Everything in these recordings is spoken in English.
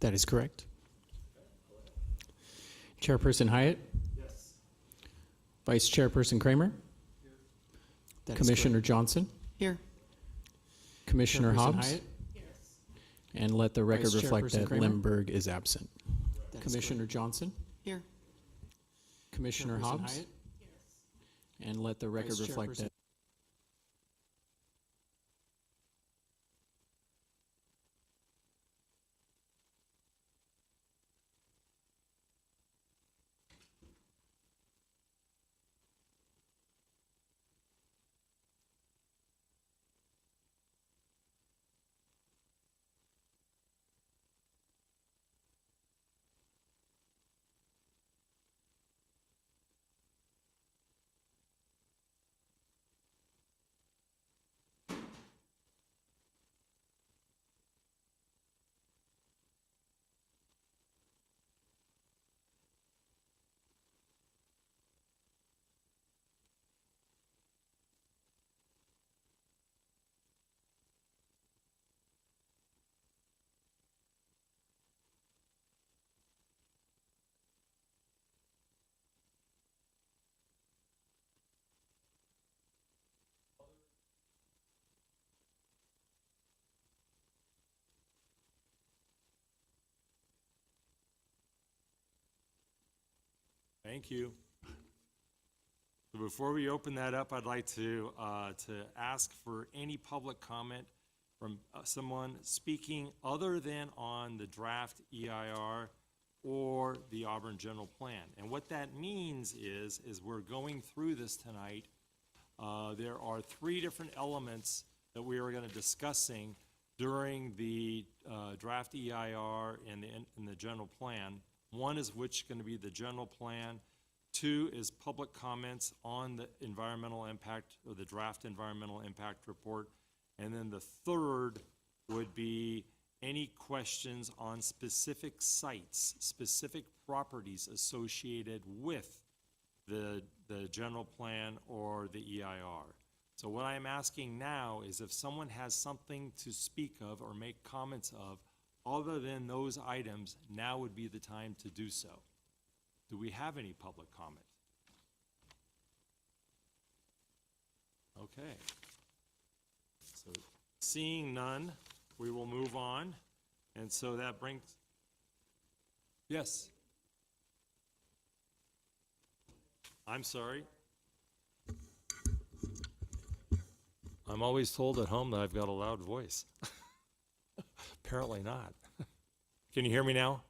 That is correct. Chairperson Hyatt? Yes. Vice Chairperson Kramer? That is Commissioner correct. Johnson? Here. Commissioner Chairperson Hobbs? Hyatt? And let the record Vice reflect Chairperson that Kramer? Limburg is absent. That is Commissioner Johnson? Here. Commissioner Chairperson Hobbs? Hyatt? And let the record Vice reflect Chairperson- that. Thank you. So before we open that up, I'd like to ask for any public comment from someone speaking other than on the draft EIR or the Auburn General Plan. And what that means is we're going through this tonight. There are three different elements that we are going to discussing during the draft EIR and the general plan. One is which going to be the general plan. Two is public comments on the environmental impact or the draft environmental impact report. And then the third would be any questions on specific sites, specific properties associated with the general plan or the EIR. So what I'm asking now is if someone has something to speak of or make comments of other than those items, now would be the time to do so. Do we have any public comment? Okay. So seeing none, we will move on. And so that brings, yes. I'm sorry. I'm always told at home that I've got a loud voice. Apparently not. Can you hear me now?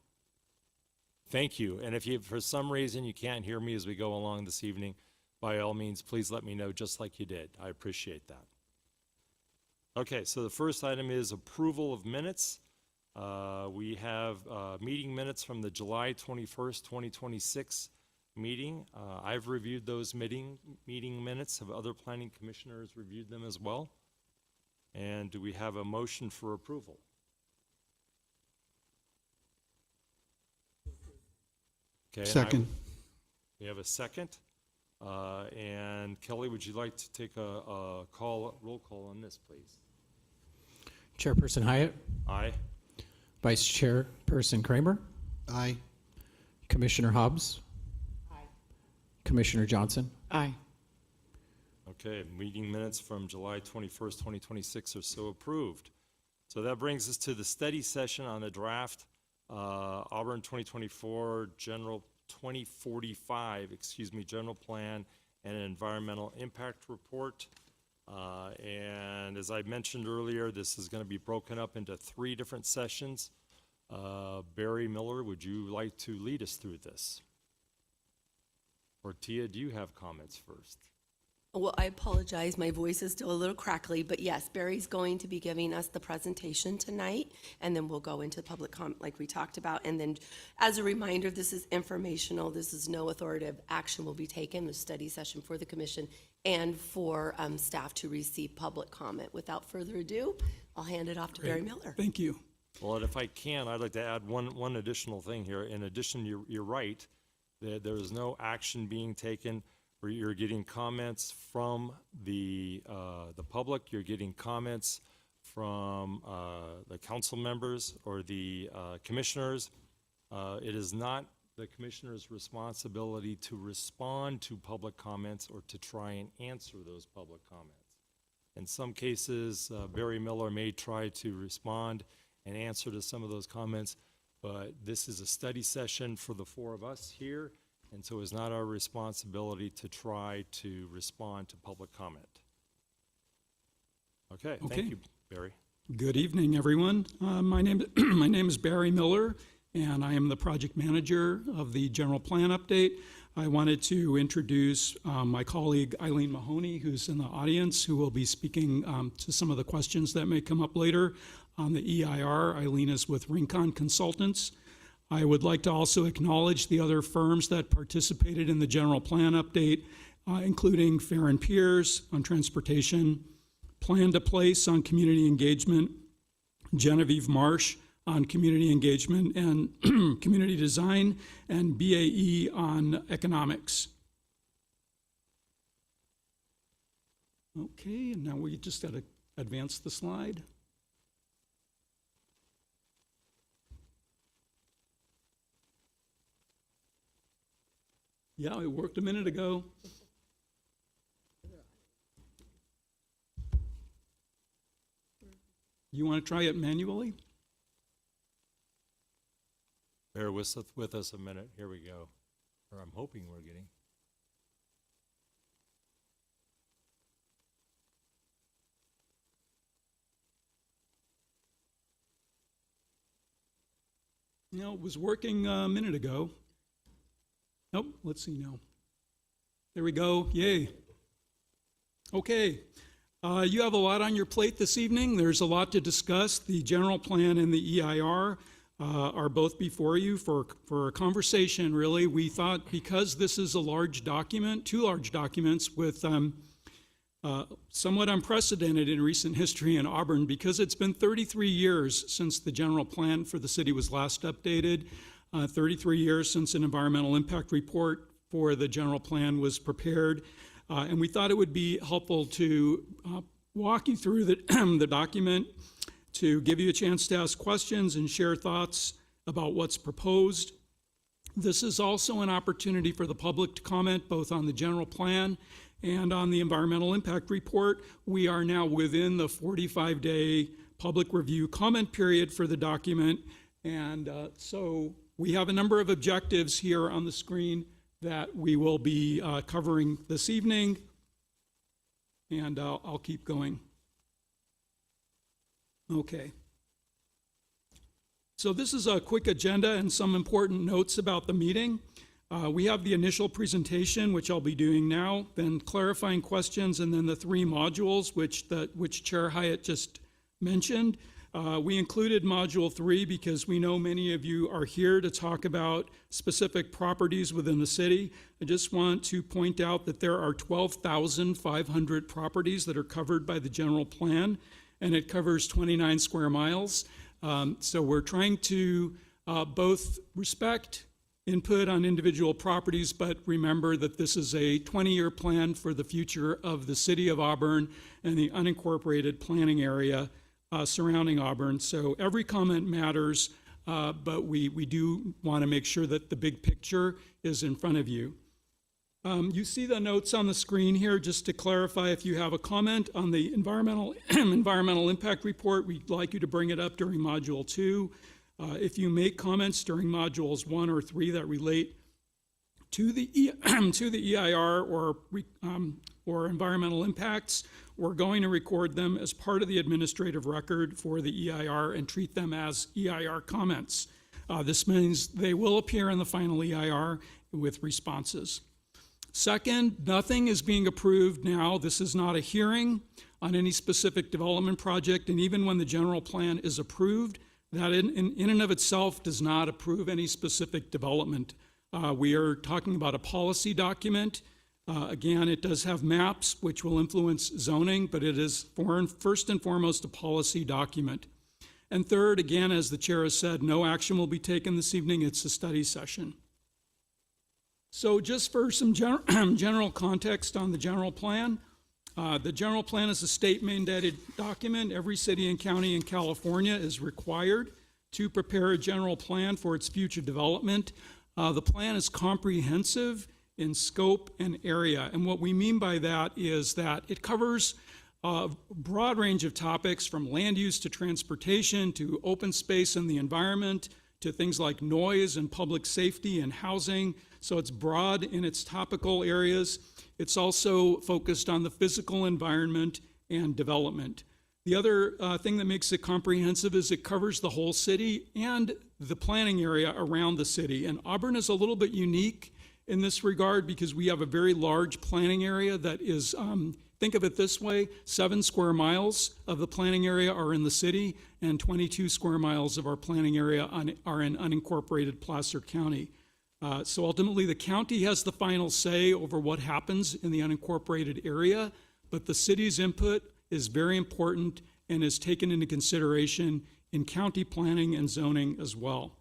Thank you. And if you, for some reason, you can't hear me as we go along this evening, by all means, please let me know just like you did. I appreciate that. Okay, so the first item is approval of minutes. We have meeting minutes from the July 21st, 2026 meeting. I've reviewed those meeting minutes. Have other planning commissioners reviewed them as well? And do we have a motion for approval? Okay, Second. We have a second. And Kelly, would you like to take a roll call on this, please? Chairperson Hyatt? Aye. Vice Chairperson Kramer? Aye. Commissioner Hobbs? Aye. Commissioner Johnson? Aye. Okay, meeting minutes from July 21st, 2026 are so approved. So that brings us to the study session on the draft Auburn 2024 General 2045, General Plan and Environmental Impact Report. And as I mentioned earlier, this is going to be broken up into three different sessions. Barry Miller, would you like to lead us through this? Or Tia, do you have comments first? Well, I apologize. My voice is still a little crackly, but yes, Barry's going to be giving us the presentation tonight, and then we'll go into public comment like we talked about. And then as a reminder, this is informational. This is no authoritative action will be taken, a study session for the commission and for staff to receive public comment. Without further ado, I'll hand it off to Barry Miller. Thank you. Well, and if I can, I'd like to add one additional thing here. In addition, you're right, there is no action being taken. Where you're getting comments from the public, you're getting comments from the council members or the commissioners. It is not the commissioner's responsibility to respond to public comments or to try and answer those public comments. In some cases, Barry Miller may try to respond and answer to some of those comments, but this is a study session for the four of us here, and so it's not our responsibility to try to respond to public comment. Okay, Okay. thank you, Barry. Good evening, everyone. My name is Barry Miller, and I am the project manager of the general plan update. I wanted to introduce my colleague Eileen Mahoney, who's in the audience, who will be speaking to some of the questions that may come up later on the EIR. Eileen is with Rincon Consultants. I would like to also acknowledge the other firms that participated in the general plan update, including Fair and Peers on transportation, Plan to Place on community engagement, Genevieve Marsh on community engagement and community design, and BAE on economics. Okay, and now we just got to advance the slide. Yeah, it worked a minute ago. You want to try it manually? Bear with us a minute. Here we go. Or I'm hoping we're getting. No, it was working a minute ago. Nope, let's see now. There we go, yay. Okay, you have a lot on your plate this evening. There's a lot to discuss. The general plan and the EIR are both before you for a conversation, really. We thought because this is a large document, two large documents with somewhat unprecedented in recent history in Auburn, because it's been 33 years since the general plan for the city was last updated, 33 years since an environmental impact report for the general plan was prepared, and we thought it would be helpful to walk you through the document, to give you a chance to ask questions and share thoughts about what's proposed. This is also an opportunity for the public to comment both on the general plan and on the environmental impact report. We are now within the 45-day public review comment period for the document, and so we have a number of objectives here on the screen that we will be covering this evening, and I'll keep going. Okay. So this is a quick agenda and some important notes about the meeting. We have the initial presentation, which I'll be doing now, then clarifying questions, and then the three modules, which Chair Hyatt just mentioned. We included Module 3 because we know many of you are here to talk about specific properties within the city. I just want to point out that there are 12,500 properties that are covered by the general plan, and it covers 29 square miles. So we're trying to both respect input on individual properties, but remember that this is a 20-year plan for the future of the city of Auburn and the unincorporated planning area surrounding Auburn. So every comment matters, but we do want to make sure that the big picture is in front of you. You see the notes on the screen here. Just to clarify, if you have a comment on the environmental impact report, we'd like you to bring it up during Module 2. If you make comments during Modules 1 or 3 that relate to the EIR or environmental impacts, we're going to record them as part of the administrative record for the EIR and treat them as EIR comments. This means they will appear in the final EIR with responses. Second, nothing is being approved now. This is not a hearing on any specific development project, and even when the general plan is approved, that in and of itself does not approve any specific development. We are talking about a policy document. Again, it does have maps which will influence zoning, but it is first and foremost a policy document. And third, again, as the chair has said, no action will be taken this evening. It's a study session. So just for some general context on the general plan, The general plan is a state-mandated document. Every city and county in California is required to prepare a general plan for its future development. The plan is comprehensive in scope and area. And what we mean by that is that it covers a broad range of topics from land use to transportation to open space and the environment to things like noise and public safety and housing. So it's broad in its topical areas. It's also focused on the physical environment and development. The other thing that makes it comprehensive is it covers the whole city and the planning area around the city. And Auburn is a little bit unique in this regard because we have a very large planning area that is, think of it this way, 7 square miles of the planning area are in the city and 22 square miles of our planning area are in unincorporated Placer County. So ultimately the county has the final say over what happens in the unincorporated area, but the city's input is very important and is taken into consideration in county planning and zoning as well.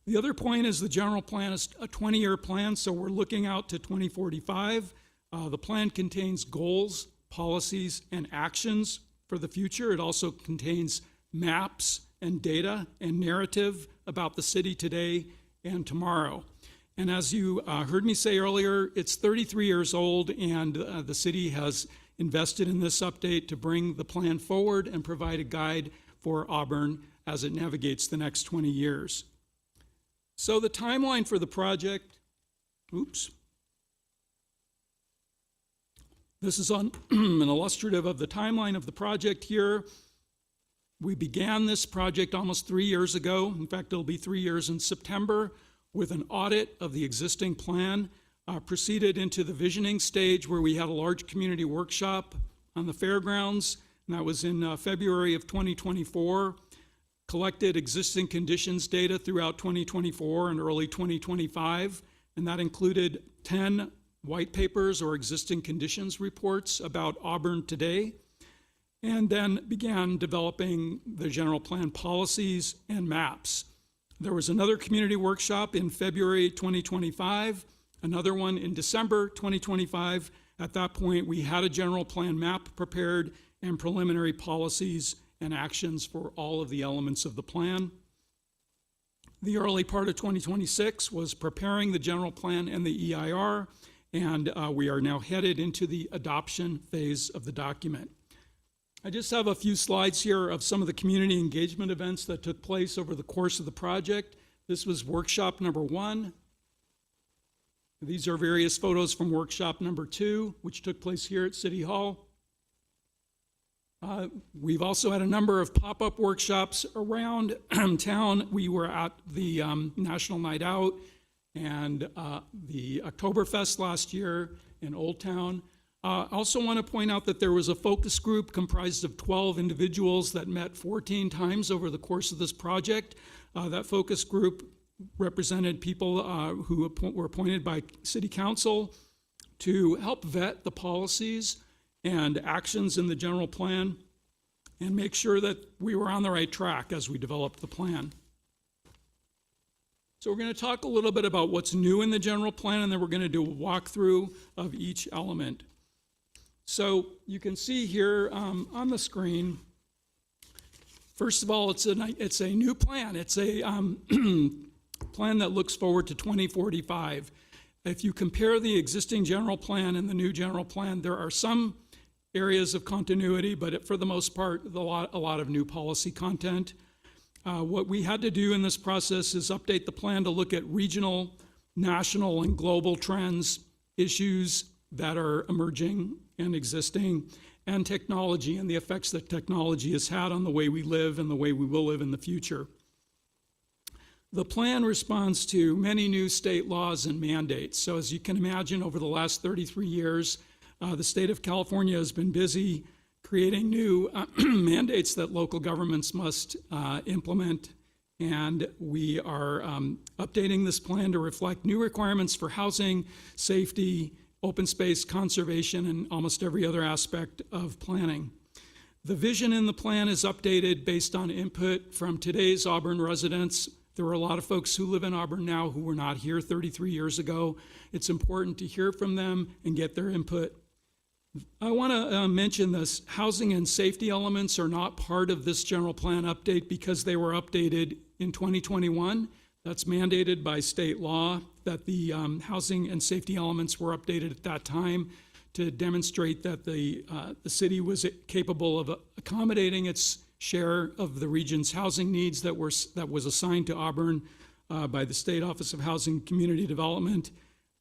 The other point is the general plan is a 20-year plan, so we're looking out to 2045. The plan contains goals, policies, and actions for the future. It also contains maps and data and narrative about the city today and tomorrow. And as you heard me say earlier, it's 33 years old, and the city has invested in this update to bring the plan forward and provide a guide for Auburn as it navigates the next 20 years. So the timeline for the project, this is on an illustrative of the timeline of the project here. We began this project almost 3 years ago. In fact, it'll be 3 years in September with an audit of the existing plan. Proceeded into the visioning stage where we had a large community workshop on the fairgrounds, and that was in February of 2024. Collected existing conditions data throughout 2024 and early 2025, and that included 10 white papers or existing conditions reports about Auburn today, and then began developing the general plan policies and maps. There was another community workshop in February 2025, another one in December 2025. At that point, we had a general plan map prepared and preliminary policies and actions for all of the elements of the plan. The early part of 2026 was preparing the general plan and the EIR, and we are now headed into the adoption phase of the document. I just have a few slides here of some of the community engagement events that took place over the course of the project. This was workshop number 1. These are various photos from workshop number 2, which took place here at City Hall. We've also had a number of pop-up workshops around town. We were at the National Night Out and the Oktoberfest last year in Old Town. I also want to point out that there was a focus group comprised of 12 individuals that met 14 times over the course of this project. That focus group represented people who were appointed by City Council to help vet the policies and actions in the general plan and make sure that we were on the right track as we developed the plan. So we're going to talk a little bit about what's new in the general plan, and then we're going to do a walkthrough of each element. So you can see here on the screen, first of all, it's a new plan. It's a plan that looks forward to 2045. If you compare the existing general plan and the new general plan, there are some areas of continuity, but for the most part, a lot of new policy content. What we had to do in this process is update the plan to look at regional, national, and global trends, issues that are emerging and existing, and technology and the effects that technology has had on the way we live and the way we will live in the future. The plan responds to many new state laws and mandates. So as you can imagine, over the last 33 years, the state of California has been busy creating new mandates that local governments must implement. And we are updating this plan to reflect new requirements for housing, safety, open space, conservation, and almost every other aspect of planning. The vision in the plan is updated based on input from today's Auburn residents. There are a lot of folks who live in Auburn now who were not here 33 years ago. It's important to hear from them and get their input. I want to mention this. Housing and safety elements are not part of this general plan update because they were updated in 2021. That's mandated by state law that the housing and safety elements were updated at that time to demonstrate that the city was capable of accommodating its share of the region's housing needs that was assigned to Auburn by the State Office of Housing and Community Development,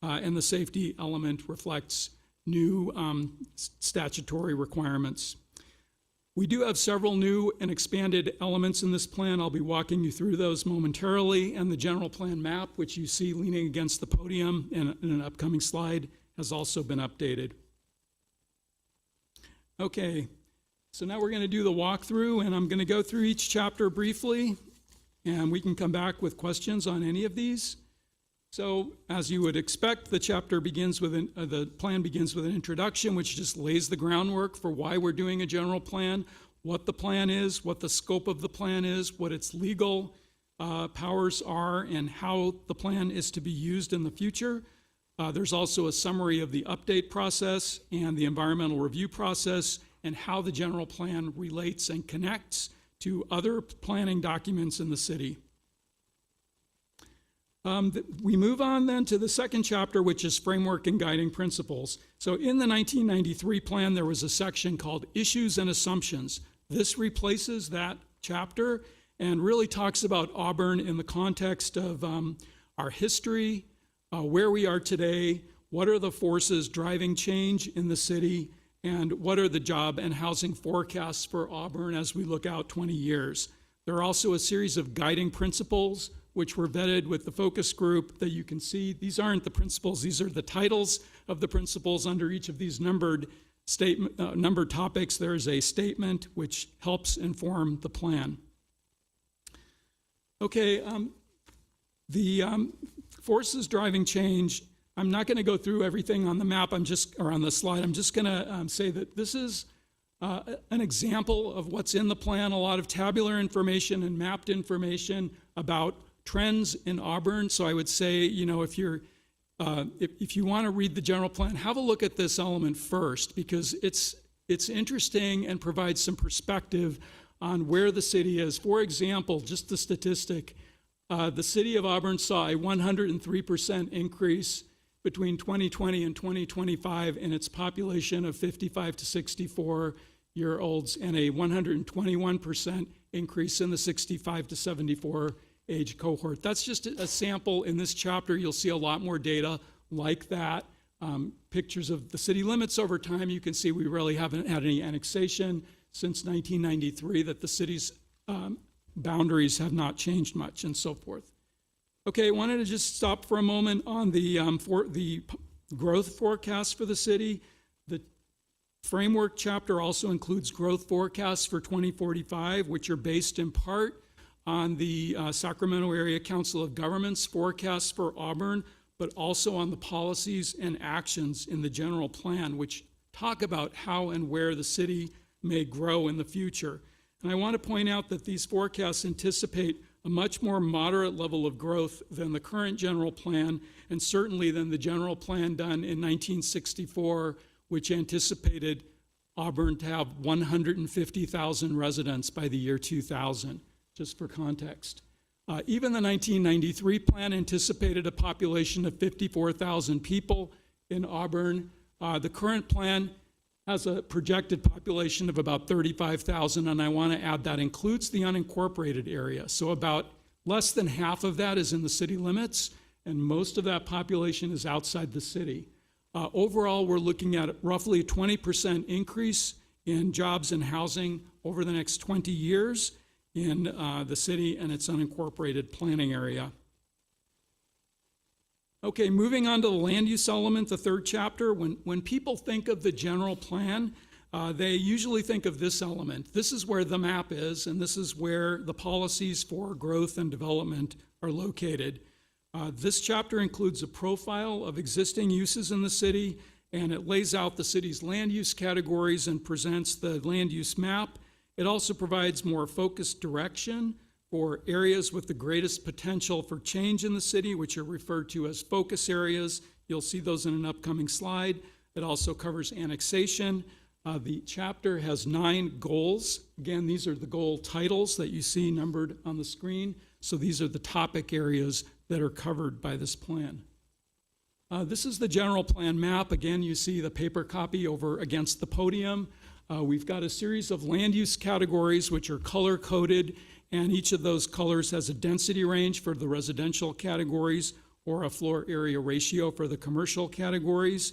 and the safety element reflects new statutory requirements. We do have several new and expanded elements in this plan. I'll be walking you through those momentarily, and the general plan map, which you see leaning against the podium in an upcoming slide, has also been updated. Okay, so now we're going to do the walkthrough, and I'm going to go through each chapter briefly, and we can come back with questions on any of these. So, as you would expect, the chapter begins with the plan begins with an introduction, which just lays the groundwork for why we're doing a general plan, what the plan is, what the scope of the plan is, what its legal powers are, and how the plan is to be used in the future. There's also a summary of the update process and the environmental review process, and how the general plan relates and connects to other planning documents in the city. We move on then to the second chapter, which is framework and guiding principles. So in the 1993 plan, there was a section called Issues and Assumptions. This replaces that chapter and really talks about Auburn in the context of our history, where we are today, what are the forces driving change in the city, and what are the job and housing forecasts for Auburn as we look out 20 years. There are also a series of guiding principles which were vetted with the focus group that you can see. These aren't the principles, these are the titles of the principles under each of these numbered topics. There is a statement which helps inform the plan. Okay, the forces driving change, I'm not going to go through everything on the map, or on the slide. I'm just going to say that this is an example of what's in the plan, a lot of tabular information and mapped information about trends in Auburn. So I would say, you know, if you want to read the general plan, have a look at this element first, because it's interesting and provides some perspective on where the city is. For example, just the statistic, the city of Auburn saw a 103% increase between 2020 and 2025 in its population of 55 to 64-year-olds, and a 121% increase in the 65 to 74 age cohort. That's just a sample. In this chapter, you'll see a lot more data like that. Pictures of the city limits over time. You can see we really haven't had any annexation since 1993, that the city's boundaries have not changed much, and so forth. Okay, I wanted to just stop for a moment on the growth forecast for the city. The framework chapter also includes growth forecasts for 2045, which are based in part on the Sacramento Area Council of Governments forecasts for Auburn, but also on the policies and actions in the general plan, which talk about how and where the city may grow in the future. And I want to point out that these forecasts anticipate a much more moderate level of growth than the current general plan, and certainly than the general plan done in 1964, which anticipated Auburn to have 150,000 residents by the year 2000. Just for context. Even the 1993 plan anticipated a population of 54,000 people in Auburn. The current plan has a projected population of about 35,000, and I want to add that includes the unincorporated area. So about less than half of that is in the city limits, and most of that population is outside the city. Overall, we're looking at roughly a 20% increase in jobs and housing over the next 20 years. In the city and its unincorporated planning area. Okay, moving on to the land use element, the third chapter. When people think of the general plan, they usually think of this element. This is where the map is, and this is where the policies for growth and development are located. This chapter includes a profile of existing uses in the city, and it lays out the city's land use categories and presents the land use map. It also provides more focused direction for areas with the greatest potential for change in the city, which are referred to as focus areas. You'll see those in an upcoming slide. It also covers annexation. The chapter has 9 goals. Again, these are the goal titles that you see numbered on the screen. So these are the topic areas that are covered by this plan. This is the general plan map. Again, you see the paper copy over against the podium. We've got a series of land use categories which are color coded, and each of those colors has a density range for the residential categories or a floor area ratio for the commercial categories.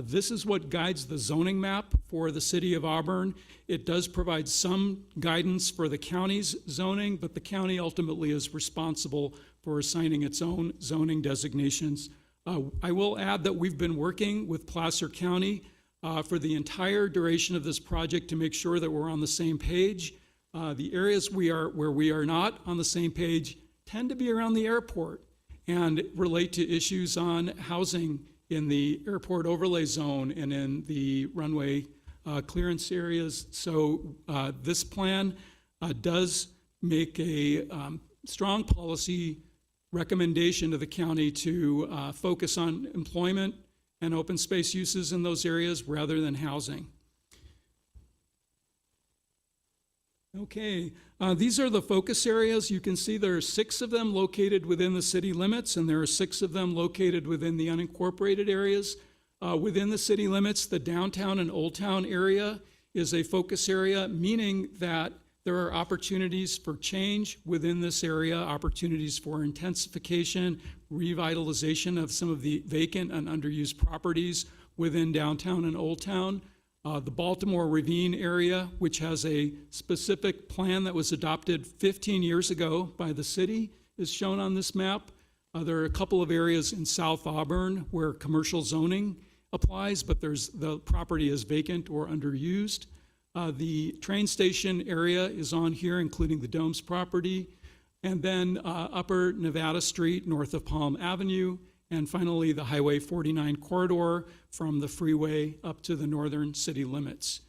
This is what guides the zoning map for the city of Auburn. It does provide some guidance for the county's zoning, but the county ultimately is responsible for assigning its own zoning designations. I will add that we've been working with Placer County for the entire duration of this project to make sure that we're on the same page. The areas where we are not on the same page tend to be around the airport and relate to issues on housing in the airport overlay zone and in the runway clearance areas. So this plan does make a strong policy recommendation to the county to focus on employment and open space uses in those areas rather than housing. Okay, these are the focus areas. You can see there are 6 of them located within the city limits, and there are 6 of them located within the unincorporated areas. Within the city limits, the downtown and Old Town area is a focus area, meaning that there are opportunities for change within this area, opportunities for intensification, revitalization of some of the vacant and underused properties within downtown and Old Town. The Baltimore Ravine area, which has a specific plan that was adopted 15 years ago by the city, is shown on this map. There are a couple of areas in South Auburn where commercial zoning applies, but the property is vacant or underused. The train station area is on here, including the Domes property, and then Upper Nevada Street north of Palm Avenue, and finally the Highway 49 corridor from the freeway up to the northern city limits.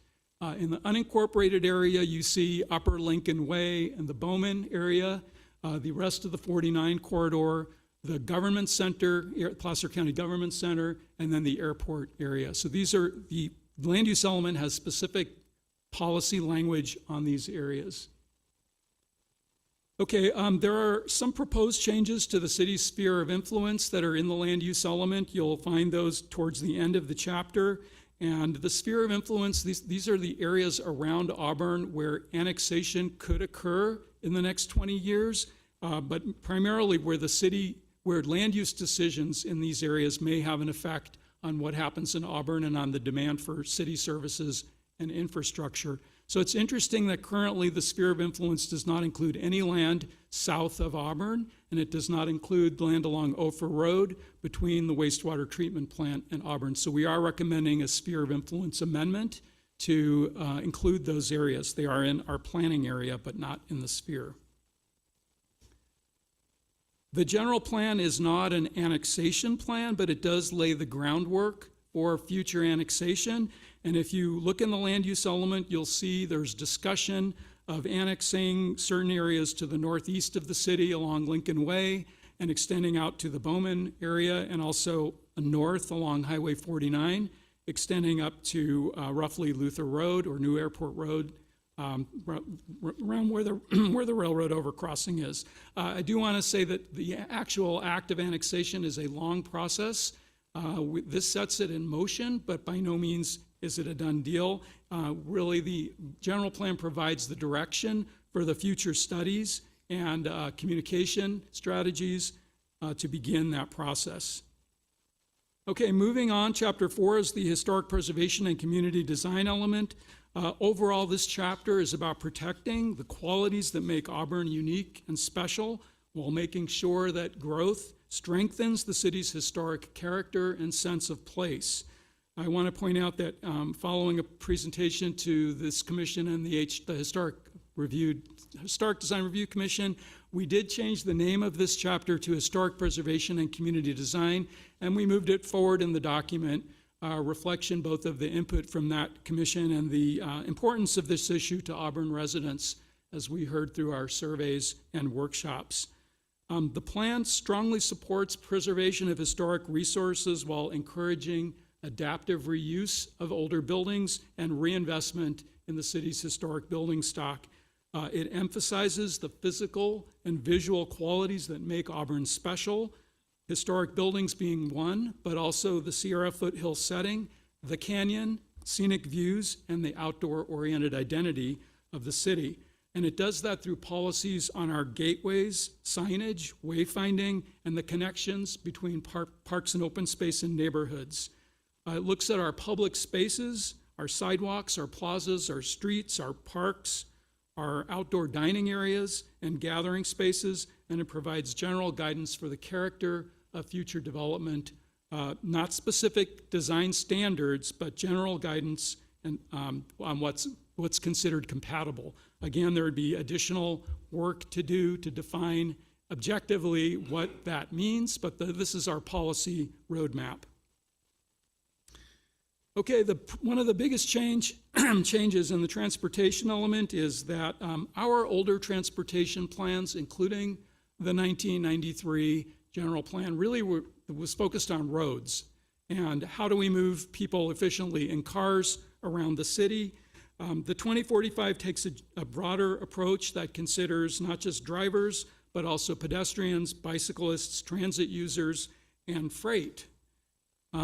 In the unincorporated area, you see Upper Lincoln Way and the Bowman area, the rest of the 49 corridor, the government center, Placer County Government Center, and then the airport area. So these are, the land use element has specific policy language on these areas. Okay, there are some proposed changes to the city's sphere of influence that are in the land use element. You'll find those towards the end of the chapter. And the sphere of influence, these are the areas around Auburn where annexation could occur in the next 20 years, but primarily where land use decisions in these areas may have an effect on what happens in Auburn and on the demand for city services and infrastructure. So it's interesting that currently the sphere of influence does not include any land south of Auburn, and it does not include land along Ophir Road between the wastewater treatment plant and Auburn. So we are recommending a sphere of influence amendment to include those areas. They are in our planning area, but not in the sphere. The general plan is not an annexation plan, but it does lay the groundwork for future annexation. And if you look in the land use element, you'll see there's discussion of annexing certain areas to the northeast of the city along Lincoln Way and extending out to the Bowman area, and also north along Highway 49, extending up to roughly Luther Road or New Airport Road, around where the railroad overcrossing is. I do want to say that the actual act of annexation is a long process. This sets it in motion, but by no means is it a done deal. Really, the general plan provides the direction for the future studies and communication strategies to begin that process. Okay, moving on, Chapter 4 is the historic preservation and community design element. Overall, this chapter is about protecting the qualities that make Auburn unique and special while making sure that growth strengthens the city's historic character and sense of place. I want to point out that following a presentation to this commission and the Historic Design Review Commission, we did change the name of this chapter to Historic Preservation and Community Design, and we moved it forward in the document, reflection both of the input from that commission and the importance of this issue to Auburn residents, as we heard through our surveys and workshops. The plan strongly supports preservation of historic resources while encouraging adaptive reuse of older buildings, and reinvestment in the city's historic building stock. It emphasizes the physical and visual qualities that make Auburn special, historic buildings being one, but also the Sierra foothill setting, the canyon, scenic views, and the outdoor-oriented identity of the city. And it does that through policies on our gateways, signage, wayfinding, and the connections between parks and open space and neighborhoods. It looks at our public spaces, our sidewalks, our plazas, our streets, our parks, our outdoor dining areas and gathering spaces, and it provides general guidance for the character of future development, not specific design standards, but general guidance and, on what's considered compatible. Again, there would be additional work to do to define objectively what that means, but this is our policy roadmap. Okay, one of the biggest changes in the transportation element is that our older transportation plans, including the 1993 general plan, really was focused on roads and how do we move people efficiently in cars around the city. The 2045 takes a broader approach that considers not just drivers, but also pedestrians, bicyclists, transit users, and freight.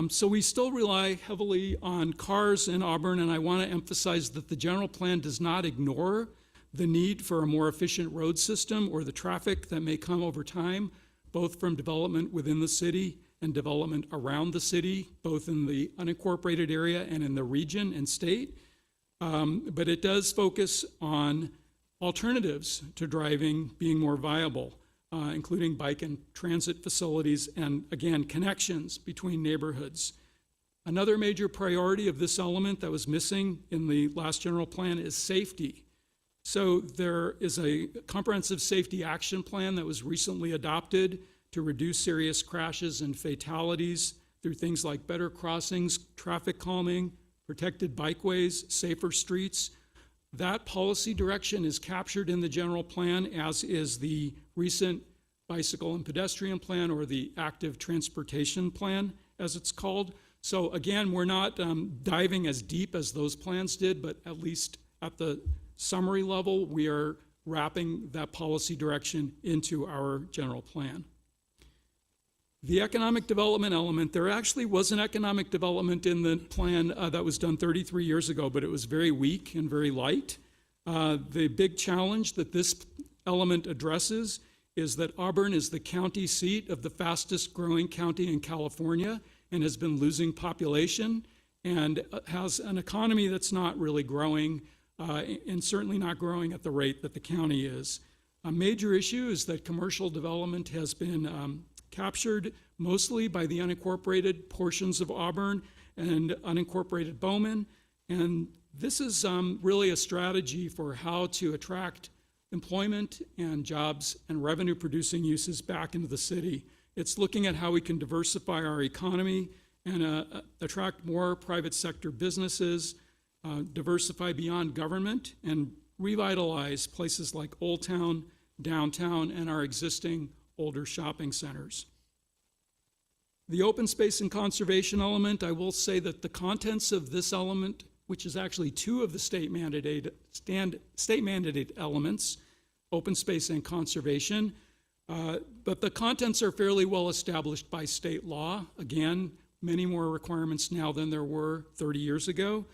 So we still rely heavily on cars in Auburn, and I want to emphasize that the general plan does not ignore the need for a more efficient road system or the traffic that may come over time, both from development within the city and development around the city, both in the unincorporated area and in the region and state. But it does focus on alternatives to driving being more viable, including bike and transit facilities and, again, connections between neighborhoods. Another major priority of this element that was missing in the last general plan is safety. So there is a comprehensive safety action plan that was recently adopted to reduce serious crashes and fatalities through things like better crossings, traffic calming, protected bikeways, safer streets. That policy direction is captured in the general plan, as is the recent bicycle and pedestrian plan, or the active transportation plan, as it's called. So again, we're not diving as deep as those plans did, but at least at the summary level, we are wrapping that policy direction into our general plan. The economic development element, there actually was an economic development in the plan that was done 33 years ago, but it was very weak and very light. The big challenge that this element addresses is that Auburn is the county seat of the fastest growing county in California and has been losing population and has an economy that's not really growing and certainly not growing at the rate that the county is. A major issue is that commercial development has been captured mostly by the unincorporated portions of Auburn and unincorporated Bowman. And this is really a strategy for how to attract employment and jobs and revenue producing uses back into the city. It's looking at how we can diversify our economy and attract more private sector businesses, diversify beyond government, and revitalize places like Old Town, downtown, and our existing older shopping centers. The open space and conservation element, I will say that the contents of this element, which is actually two of the state mandated elements, open space and conservation, but the contents are fairly well established by state law. Again, many more requirements now than there were 30 years ago.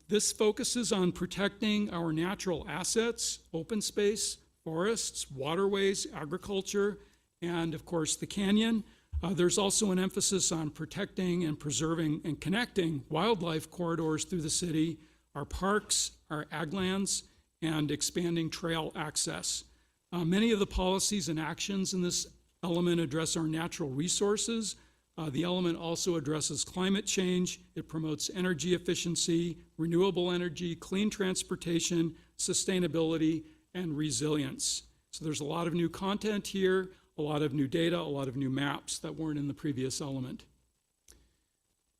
This focuses on protecting our natural assets, open space, forests, waterways, agriculture, and of course the canyon. There's also an emphasis on protecting and preserving and connecting wildlife corridors through the city, our parks, our ag lands, and expanding trail access. Many of the policies and actions in this element address our natural resources. The element also addresses climate change. It promotes energy efficiency, renewable energy, clean transportation, sustainability, and resilience. So there's a lot of new content here, a lot of new data, a lot of new maps that weren't in the previous element.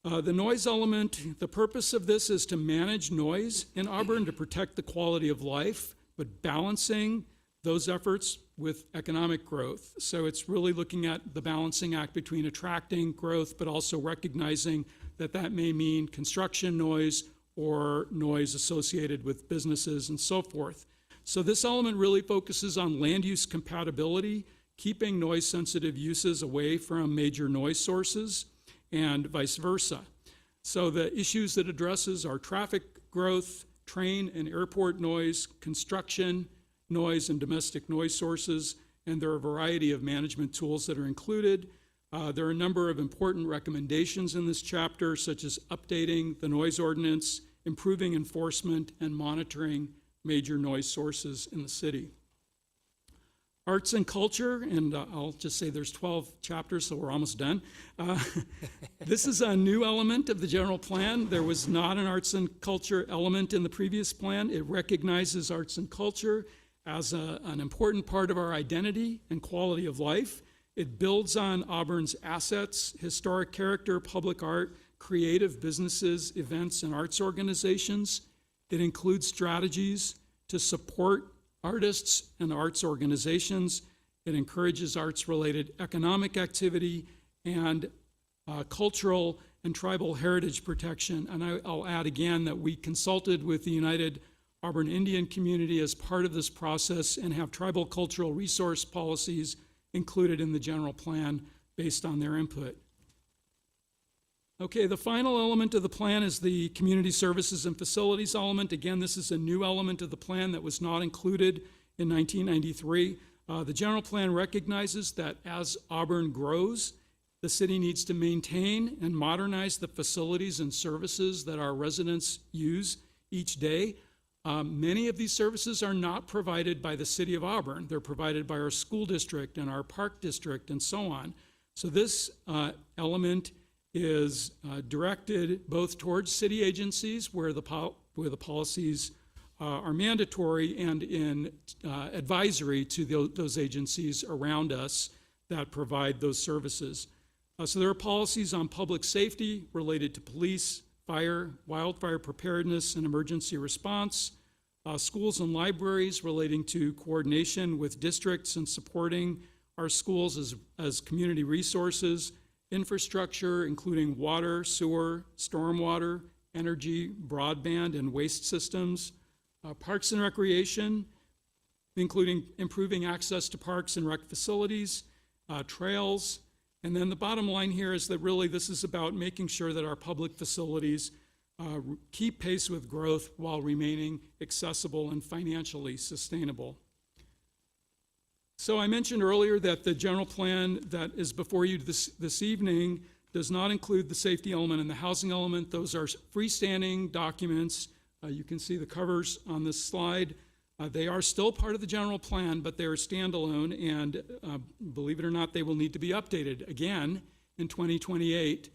The noise element, the purpose of this is to manage noise in Auburn to protect the quality of life, but balancing those efforts with economic growth. So it's really looking at the balancing act between attracting growth, but also recognizing that may mean construction noise or noise associated with businesses and so forth. So this element really focuses on land use compatibility, keeping noise-sensitive uses away from major noise sources, and vice versa. So the issues that addresses are traffic growth, train and airport noise, construction noise, and domestic noise sources, and there are a variety of management tools that are included. There are a number of important recommendations in this chapter, such as updating the noise ordinance, improving enforcement, and monitoring major noise sources in the city. Arts and culture, and I'll just say there's 12 chapters, so we're almost done. This is a new element of the general plan. There was not an arts and culture element in the previous plan. It recognizes arts and culture as an important part of our identity and quality of life. It builds on Auburn's assets, historic character, public art, creative businesses, events, and arts organizations. It includes strategies to support artists and arts organizations. It encourages arts-related economic activity and cultural and tribal heritage protection. And I'll add again that we consulted with the United Auburn Indian community as part of this process and have tribal cultural resource policies included in the general plan based on their input. Okay, the final element of the plan is the community services and facilities element. Again, this is a new element of the plan that was not included in 1993. The general plan recognizes that as Auburn grows, the city needs to maintain and modernize the facilities and services that our residents use each day. Many of these services are not provided by the city of Auburn. They're provided by our school district and our park district and so on. So this element is directed both towards city agencies where the policies are mandatory and in advisory to those agencies around us that provide those services. So there are policies on public safety related to police, fire, wildfire preparedness and emergency response, schools and libraries relating to coordination with districts and supporting our schools as community resources, infrastructure, including water, sewer, stormwater, energy, broadband, and waste systems, parks and recreation, including improving access to parks and rec facilities, trails, and then the bottom line here is that really this is about making sure that our public facilities keep pace with growth while remaining accessible and financially sustainable. So I mentioned earlier that the general plan that is before you this evening does not include the safety element and the housing element. Those are freestanding documents. You can see the covers on this slide. They are still part of the general plan, but they are standalone, and believe it or not, they will need to be updated again in 2028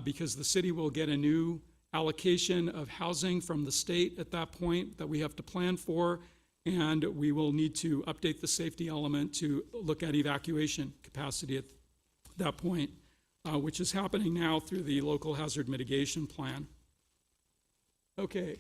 because the city will get a new allocation of housing from the state at that point that we have to plan for, and we will need to update the safety element to look at evacuation capacity at that point, which is happening now through the local hazard mitigation plan. Okay,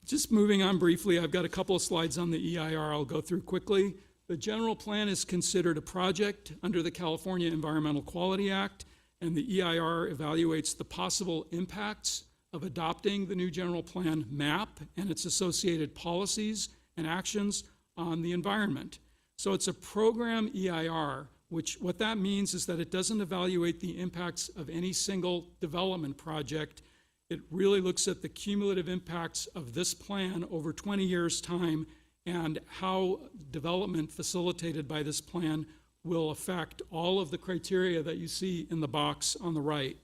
just moving on briefly, I've got a couple of slides on the EIR I'll go through quickly. The general plan is considered a project under the California Environmental Quality Act, and the EIR evaluates the possible impacts of adopting the new general plan map and its associated policies and actions on the environment. So it's a program EIR, which what that means is that it doesn't evaluate the impacts of any single development project. It really looks at the cumulative impacts of this plan over 20 years' time and how development facilitated by this plan will affect all of the criteria that you see in the box on the right.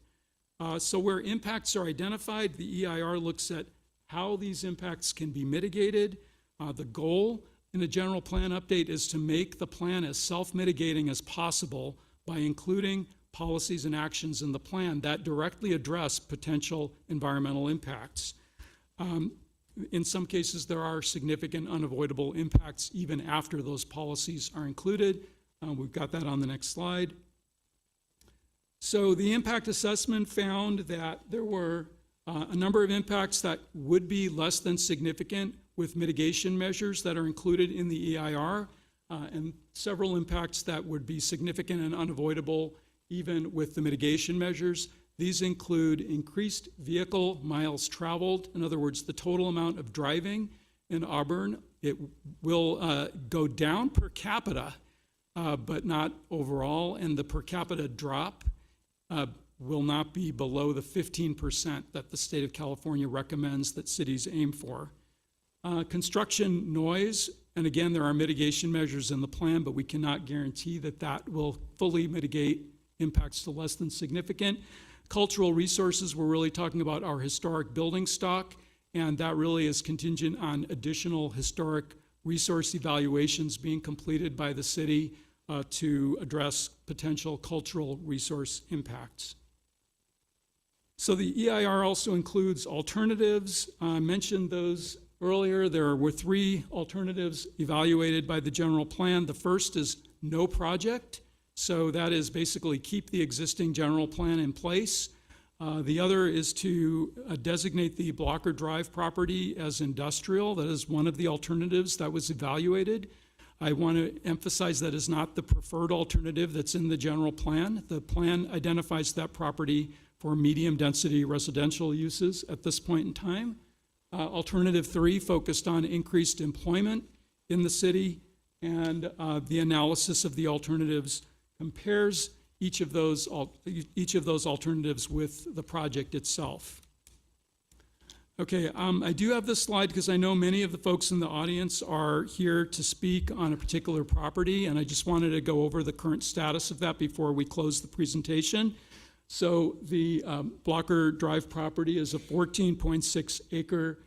So where impacts are identified, the EIR looks at how these impacts can be mitigated. The goal in the general plan update is to make the plan as self-mitigating as possible by including policies and actions in the plan that directly address potential environmental impacts. In some cases, there are significant unavoidable impacts even after those policies are included. We've got that on the next slide. So the impact assessment found that there were a number of impacts that would be less than significant with mitigation measures that are included in the EIR, and several impacts that would be significant and unavoidable even with the mitigation measures. These include increased vehicle miles traveled, in other words, the total amount of driving in Auburn. It will go down per capita, but not overall, and the per capita drop will not be below the 15% that the state of California recommends that cities aim for. Construction noise, and again, there are mitigation measures in the plan, but we cannot guarantee that that will fully mitigate impacts to less than significant. Cultural resources, we're really talking about our historic building stock, and that really is contingent on additional historic resource evaluations being completed by the city to address potential cultural resource impacts. So the EIR also includes alternatives. I mentioned those earlier. There were 3 alternatives evaluated by the general plan. The first is no project. So that is basically keep the existing general plan in place. The other is to designate the Blocker Drive property as industrial. That is one of the alternatives that was evaluated. I want to emphasize that is not the preferred alternative that's in the general plan. The plan identifies that property for medium density residential uses at this point in time. Alternative 3 focused on increased employment in the city, and the analysis of the alternatives compares each of those alternatives with the project itself. Okay, I do have this slide because I know many of the folks in the audience are here to speak on a particular property, and I just wanted to go over the current status of that before we close the presentation. So the Blocker Drive property is a 14.6 acre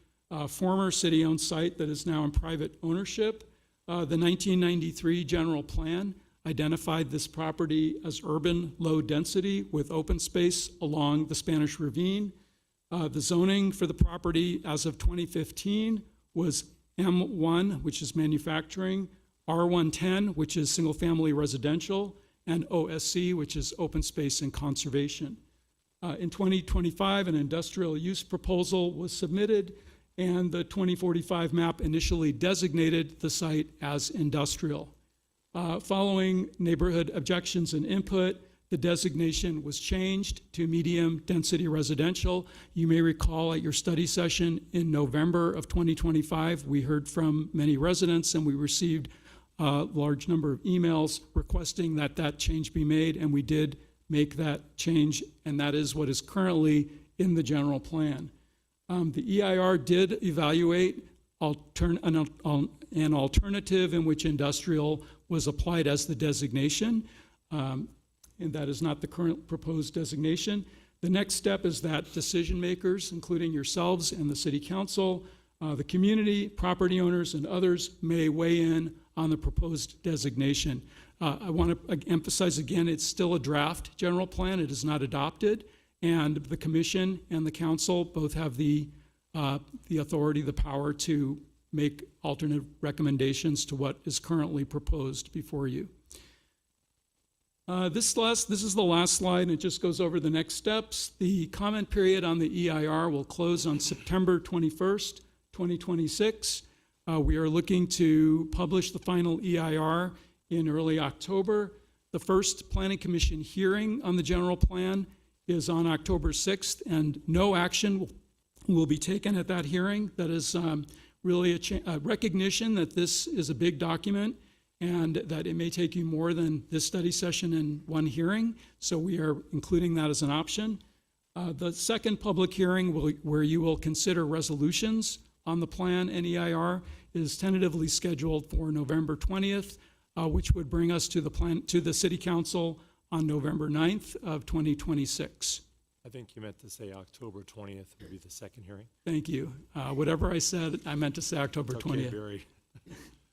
former city-owned site that is now in private ownership. The 1993 general plan identified this property as urban low density with open space along the Spanish Ravine. The zoning for the property as of 2015 was M1, which is manufacturing, R110, which is single family residential, and OSC, which is open space and conservation. In 2025, an industrial use proposal was submitted, and the 2045 map initially designated the site as industrial. Following neighborhood objections and input, the designation was changed to medium density residential. You may recall at your study session in November of 2025, we heard from many residents and we received a large number of emails requesting that that change be made, and we did make that change, and that is what is currently in the general plan. The EIR did evaluate an alternative in which industrial was applied as the designation, and that is not the current proposed designation. The next step is that decision makers, including yourselves and the city council, the community, property owners, and others may weigh in on the proposed designation. I want to emphasize again, it's still a draft general plan. It is not adopted, and the commission and the council both have the authority, the power to make alternate recommendations to what is currently proposed before you. This is the last slide, and it just goes over the next steps. The comment period on the EIR will close on September 21st, 2026. We are looking to publish the final EIR in early October. The first Planning Commission hearing on the general plan is on October 6th, and no action will be taken at that hearing. That is really a recognition that this is a big document and that it may take you more than this study session and one hearing, so we are including that as an option. The second public hearing where you will consider resolutions on the plan and EIR is tentatively scheduled for November 20th, which would bring us to the City Council on November 9th of 2026. I think you meant to say October 20th would be the second hearing. Thank you. Whatever I said, I meant to say October 20th. Okay, Barry.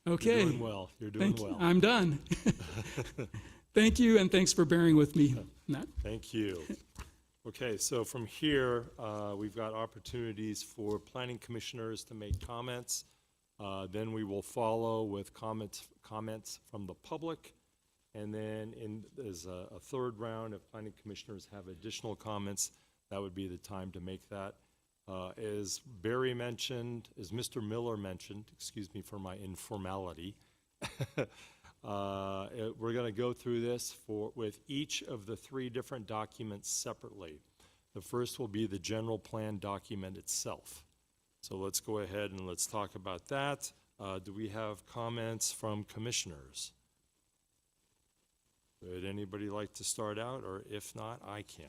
Okay. You're doing well. You're doing well. I'm done. Thank you, and thanks for bearing with me on that. Thank you. Okay, so from here, we've got opportunities for planning commissioners to make comments. Then we will follow with comments from the public. And then as a third round, if planning commissioners have additional comments, that would be the time to make that. As Barry mentioned, as Mr. Miller mentioned, excuse me for my informality, we're going to go through this with each of the 3 different documents separately. The first will be the general plan document itself. So let's go ahead and let's talk about that. Do we have comments from commissioners? Would anybody like to start out, or if not, I can.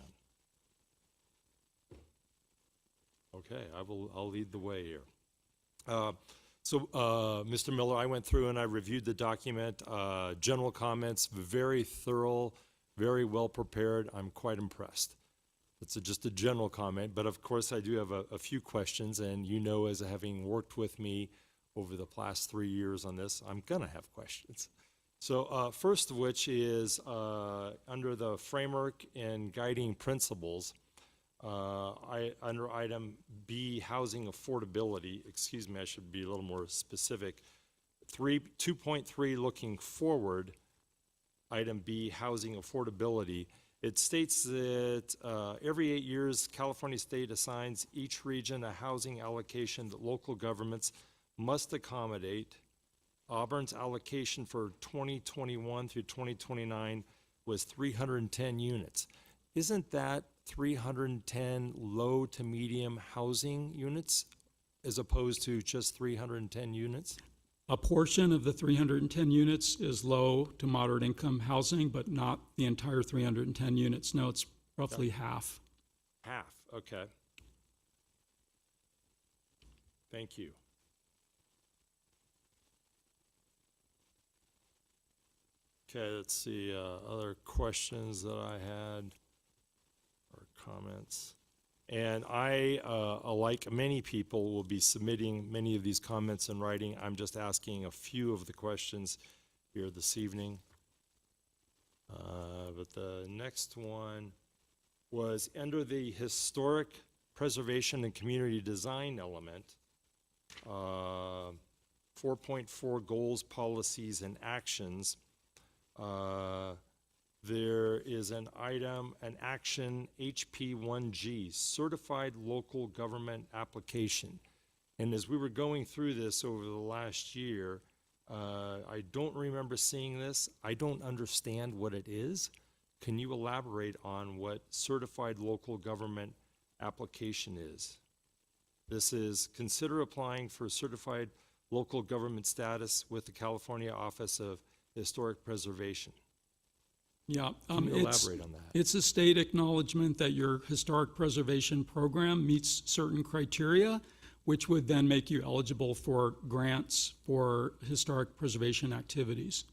Okay, I'll lead the way here. Mr. Miller, I went through and I reviewed the document. General comments, very thorough, very well prepared. I'm quite impressed. It's just a general comment, but of course I do have a few questions, and you know, as having worked with me over the past 3 years on this, I'm gonna have questions. So first of which is under the framework and guiding principles, under item B, housing affordability, excuse me, I should be a little more specific. 2.3, looking forward, item B, housing affordability. It states that every 8 years, California State assigns each region a housing allocation that local governments must accommodate. Auburn's allocation for 2021 through 2029 was 310 units. Isn't that 310 low to medium housing units as opposed to just 310 units? A portion of the 310 units is low to moderate income housing, but not the entire 310 units. No, it's roughly half. Half, okay. Thank you. Okay, let's see, other questions that I had or comments. And I, like many people, will be submitting many of these comments in writing. I'm just asking a few of the questions here this evening. But the next one was under the historic preservation and community design element, 4.4 goals, policies, and actions. There is an item, an action, HP1G, Certified Local Government Application. And as we were going through this over the last year, I don't remember seeing this. I don't understand what it is. Can you elaborate on what Certified Local Government Application is? This is consider applying for certified local government status with the California Office of Historic Preservation. Yeah, Can you elaborate on that? It's a state acknowledgement that your historic preservation program meets certain criteria, which would then make you eligible for grants for historic preservation activities.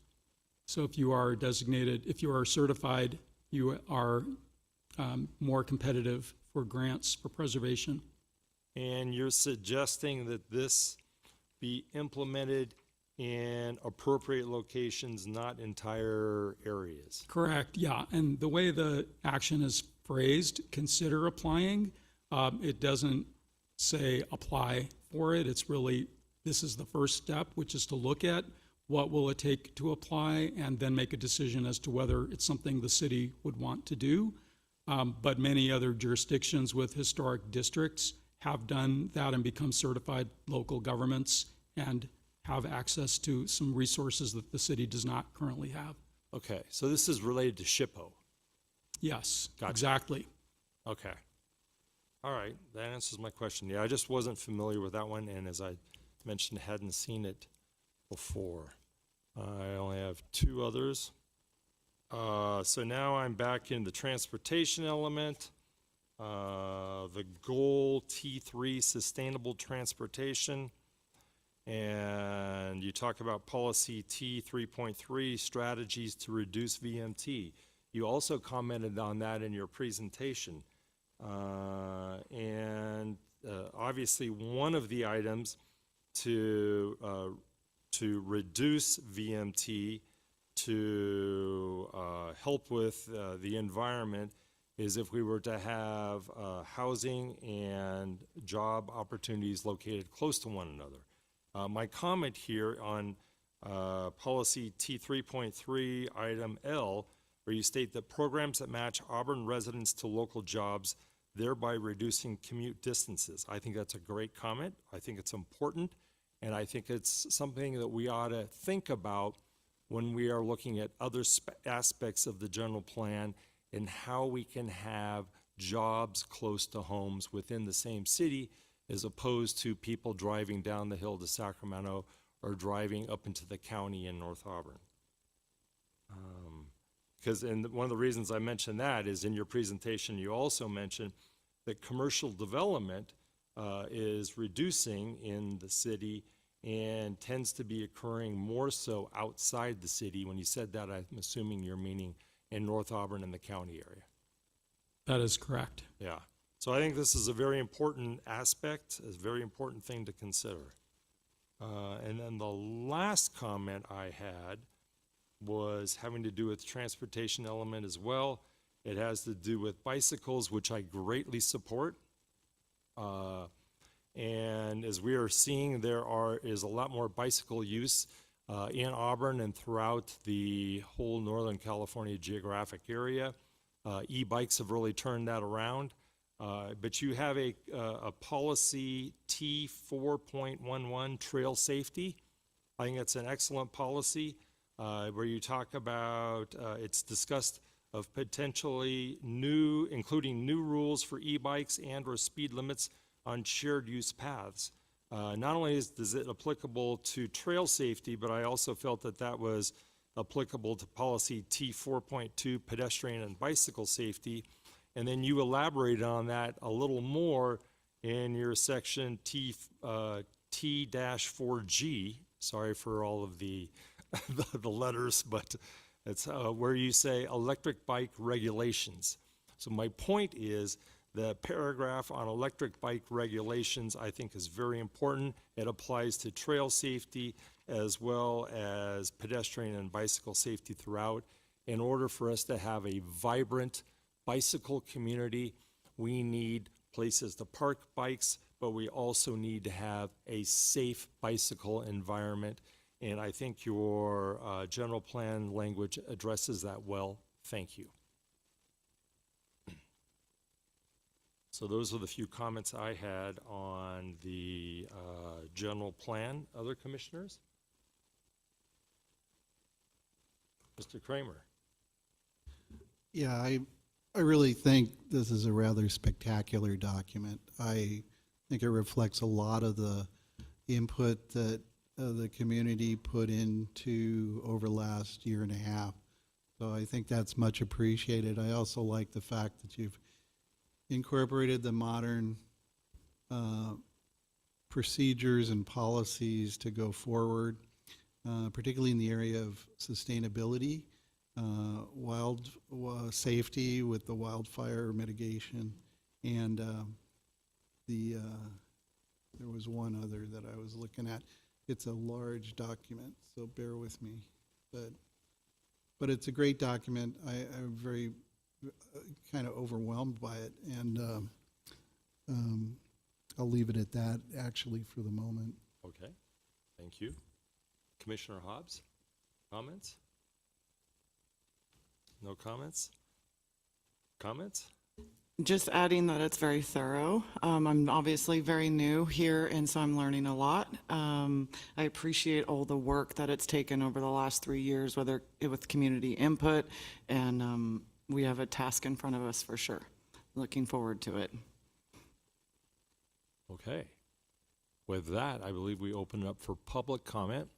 So if you are designated, if you are certified, you are more competitive for grants for preservation. And you're suggesting that this be implemented in appropriate locations, not entire areas? Correct, yeah. And the way the action is phrased, consider applying, it doesn't say apply for it. It's really, this is the first step, which is to look at what will it take to apply and then make a decision as to whether it's something the city would want to do. But many other jurisdictions with historic districts have done that and become certified local governments and have access to some resources that the city does not currently have. Okay, so this is related to SHPO. Yes, Gotcha. exactly. Okay. All right, that answers my question. Yeah, I just wasn't familiar with that one, and as I mentioned, hadn't seen it before. I only have two others. So now I'm back in the transportation element. The goal T3, sustainable transportation. And you talk about policy T3.3, strategies to reduce VMT. You also commented on that in your presentation. Obviously one of the items to reduce VMT, to help with the environment, is if we were to have housing and job opportunities located close to one another. My comment here on policy T3.3 item L, where you state that programs that match Auburn residents to local jobs, thereby reducing commute distances. I think that's a great comment. I think it's important, and I think it's something that we ought to think about when we are looking at other aspects of the general plan and how we can have jobs close to homes within the same city, as opposed to people driving down the hill to Sacramento or driving up into the county in North Auburn. And one of the reasons I mentioned that is in your presentation, you also mentioned that commercial development is reducing in the city and tends to be occurring more so outside the city. When you said that, I'm assuming you're meaning in North Auburn and the county area. That is correct. Yeah. So I think this is a very important aspect, a very important thing to consider. And then the last comment I had was having to do with transportation element as well. It has to do with bicycles, which I greatly support. And as we are seeing, is a lot more bicycle use in Auburn and throughout the whole Northern California geographic area. E-bikes have really turned that around. But you have a policy T4.11, trail safety. I think it's an excellent policy where you talk about, it's discussed of potentially including new rules for e-bikes and or speed limits on shared use paths. Not only is it applicable to trail safety, but I also felt that that was applicable to policy T4.2, pedestrian and bicycle safety. And then you elaborated on that a little more in your section T-4G. Sorry for all of the the letters, but it's where you say electric bike regulations. So my point is the paragraph on electric bike regulations I think is very important. It applies to trail safety as well as pedestrian and bicycle safety throughout. In order for us to have a vibrant bicycle community, we need places to park bikes, but we also need to have a safe bicycle environment. And I think your general plan language addresses that well. Thank you. So those are the few comments I had on the general plan. Other commissioners? Mr. Kramer. Yeah, I really think this is a rather spectacular document. I think it reflects a lot of the input that the community put into over the last year and a half. So I think that's much appreciated. I also like the fact that you've incorporated the modern procedures and policies to go forward, particularly in the area of sustainability, safety with the wildfire mitigation, and there was one other that I was looking at. It's a large document, so bear with me. But it's a great document. I'm very kind of overwhelmed by it, and I'll leave it at that, actually, for the moment. Okay, thank you. Commissioner Hobbs, comments? No comments? Comments? Just adding that it's very thorough. I'm obviously very new here, and so I'm learning a lot. I appreciate all the work that it's taken over the last 3 years, whether with community input, and we have a task in front of us for sure. Looking forward to it. Okay. With that, I believe we open it up for public comment.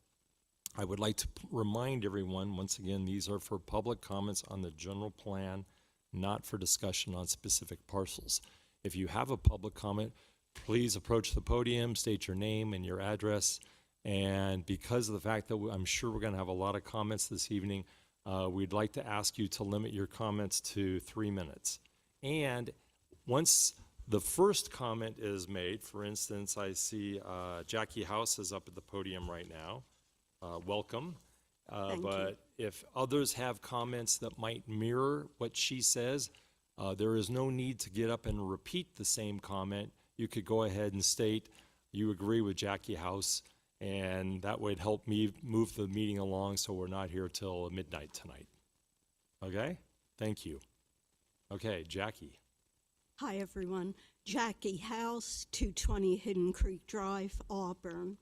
I would like to remind everyone, once again, these are for public comments on the general plan, not for discussion on specific parcels. If you have a public comment, please approach the podium, state your name and your address. And because of the fact that I'm sure we're going to have a lot of comments this evening, we'd like to ask you to limit your comments to 3 minutes. And once the first comment is made, for instance, I see Jackie House is up at the podium right now. Welcome. But if others have comments that might mirror what she says, there is no need to get up and repeat the same comment. You could go ahead and state you agree with Jackie House, and that would help me move the meeting along so we're not here till midnight tonight. Okay? Thank you. Okay, Jackie. Hi, everyone. Jackie House, 220 Hidden Creek Drive, Auburn.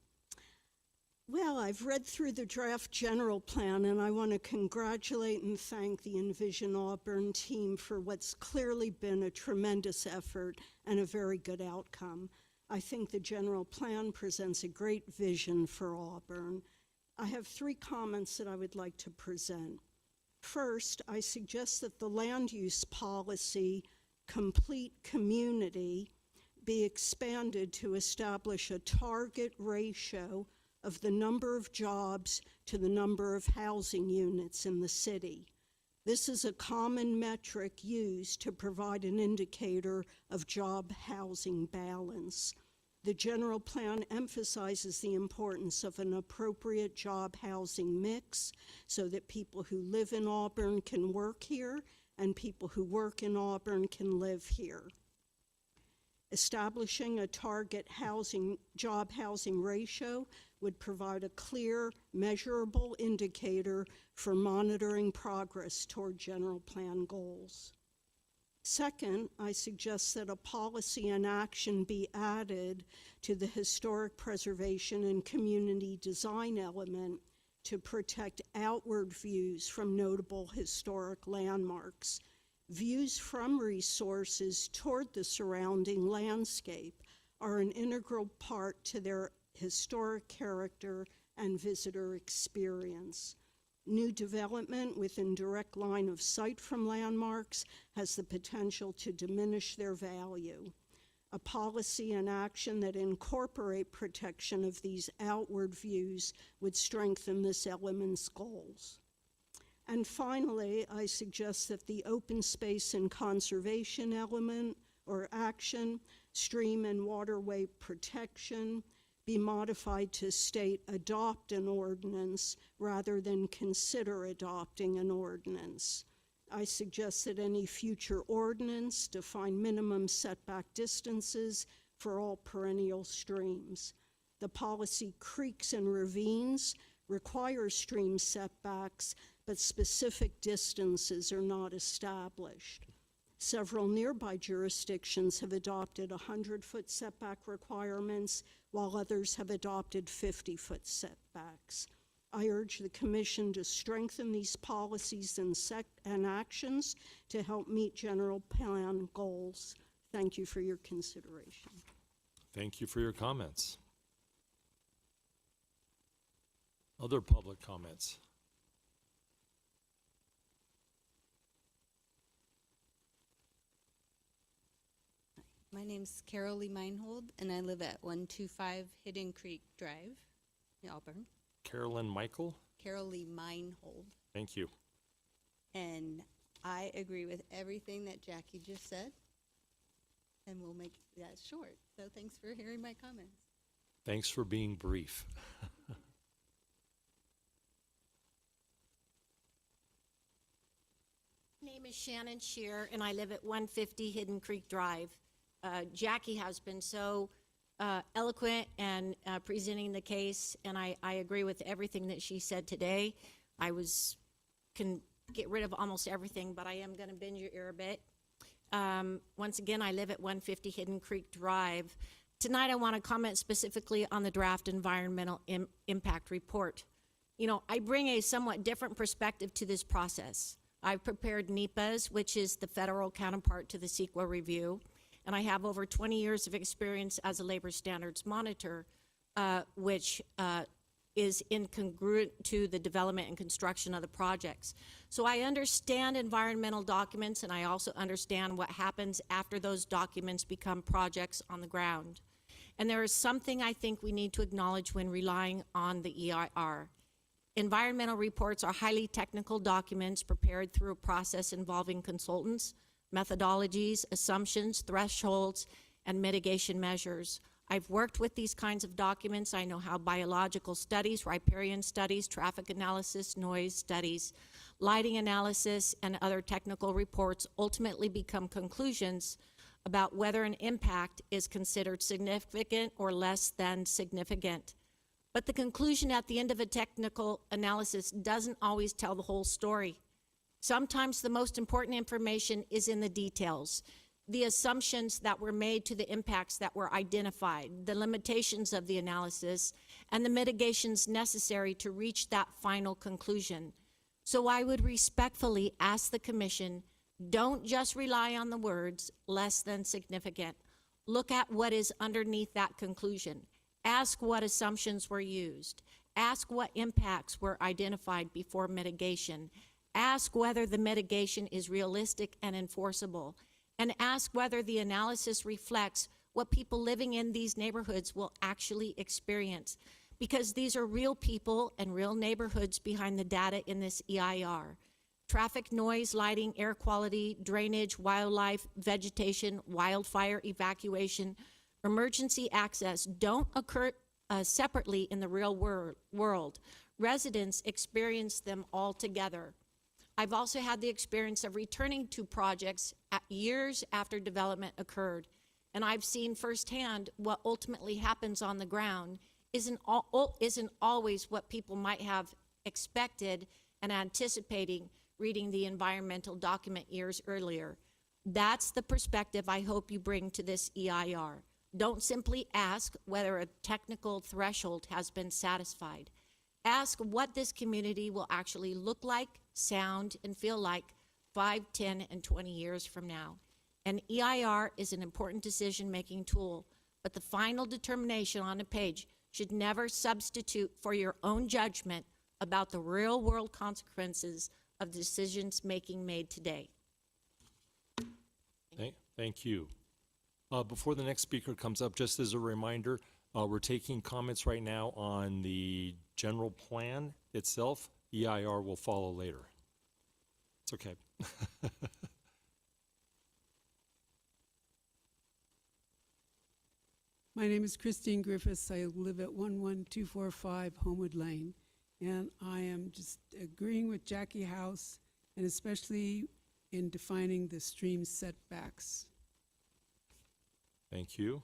Well, I've read through the draft general plan, and I want to congratulate and thank the Envision Auburn team for what's clearly been a tremendous effort and a very good outcome. I think the general plan presents a great vision for Auburn. I have 3 comments that I would like to present. First, I suggest that the land use policy, complete community, be expanded to establish a target ratio of the number of jobs to the number of housing units in the city. This is a common metric used to provide an indicator of job-housing balance. The general plan emphasizes the importance of an appropriate job-housing mix so that people who live in Auburn can work here and people who work in Auburn can live here. Establishing a target job housing ratio would provide a clear, measurable indicator for monitoring progress toward general plan goals. Second, I suggest that a policy and action be added to the historic preservation and community design element to protect outward views from notable historic landmarks. Views from resources toward the surrounding landscape are an integral part to their historic character and visitor experience. New development within direct line of sight from landmarks has the potential to diminish their value. A policy and action that incorporate protection of these outward views would strengthen this element's goals. And finally, I suggest that the open space and conservation element or action, stream and waterway protection, be modified to state adopt an ordinance rather than consider adopting an ordinance. I suggest that any future ordinance define minimum setback distances for all perennial streams. The policy creeks and ravines requires stream setbacks, but specific distances are not established. Several nearby jurisdictions have adopted 100-foot setback requirements, while others have adopted 50-foot setbacks. I urge the Commission to strengthen these policies and actions to help meet general plan goals. Thank you for your consideration. Thank you for your comments. Other public comments? My name's Carol Lee Meinhold, and I live at 125 Hidden Creek Drive in Auburn. Carolyn Michael? Carol Lee Meinhold. Thank you. And I agree with everything that Jackie just said, and we'll make that short. So thanks for hearing my comments. Thanks for being brief. My name is Shannon Shear, and I live at 150 Hidden Creek Drive. Jackie has been so eloquent and presenting the case, and I agree with everything that she said today. I can get rid of almost everything, but I am going to bend your ear a bit. Once again, I live at 150 Hidden Creek Drive. Tonight, I want to comment specifically on the draft environmental impact report. You know, I bring a somewhat different perspective to this process. I've prepared NEPAs, which is the federal counterpart to the CEQA review, and I have over 20 years of experience as a labor standards monitor, which is incongruent to the development and construction of the projects. So I understand environmental documents, and I also understand what happens after those documents become projects on the ground. And there is something I think we need to acknowledge when relying on the EIR. Environmental reports are highly technical documents prepared through a process involving consultants, methodologies, assumptions, thresholds, and mitigation measures. I've worked with these kinds of documents. I know how biological studies, riparian studies, traffic analysis, noise studies, lighting analysis, and other technical reports ultimately become conclusions about whether an impact is considered significant or less than significant. But the conclusion at the end of a technical analysis doesn't always tell the whole story. Sometimes the most important information is in the details. the assumptions that were made to the impacts that were identified, the limitations of the analysis, and the mitigations necessary to reach that final conclusion. So I would respectfully ask the commission, don't just rely on the words less than significant. Look at what is underneath that conclusion. Ask what assumptions were used. Ask what impacts were identified before mitigation. Ask whether the mitigation is realistic and enforceable. And ask whether the analysis reflects what people living in these neighborhoods will actually experience. Because these are real people and real neighborhoods behind the data in this EIR. Traffic, noise, lighting, air quality, drainage, wildlife, vegetation, wildfire evacuation, emergency access don't occur separately in the real world. Residents experience them all together. I've also had the experience of returning to projects years after development occurred, and I've seen firsthand what ultimately happens on the ground isn't always what people might have expected and anticipating reading the environmental document years earlier. That's the perspective I hope you bring to this EIR. Don't simply ask whether a technical threshold has been satisfied. Ask what this community will actually look like, sound, and feel like 5, 10, and 20 years from now. An EIR is an important decision-making tool, but the final determination on a page should never substitute for your own judgment about the real-world consequences of decisions made today. Thank you. Before the next speaker comes up, just as a reminder, we're taking comments right now on the general plan itself. EIR will follow later. It's okay. My name is Christine Griffiths. I live at 11245 Homewood Lane. And I am just agreeing with Jackie House, and especially in defining the stream setbacks. Thank you.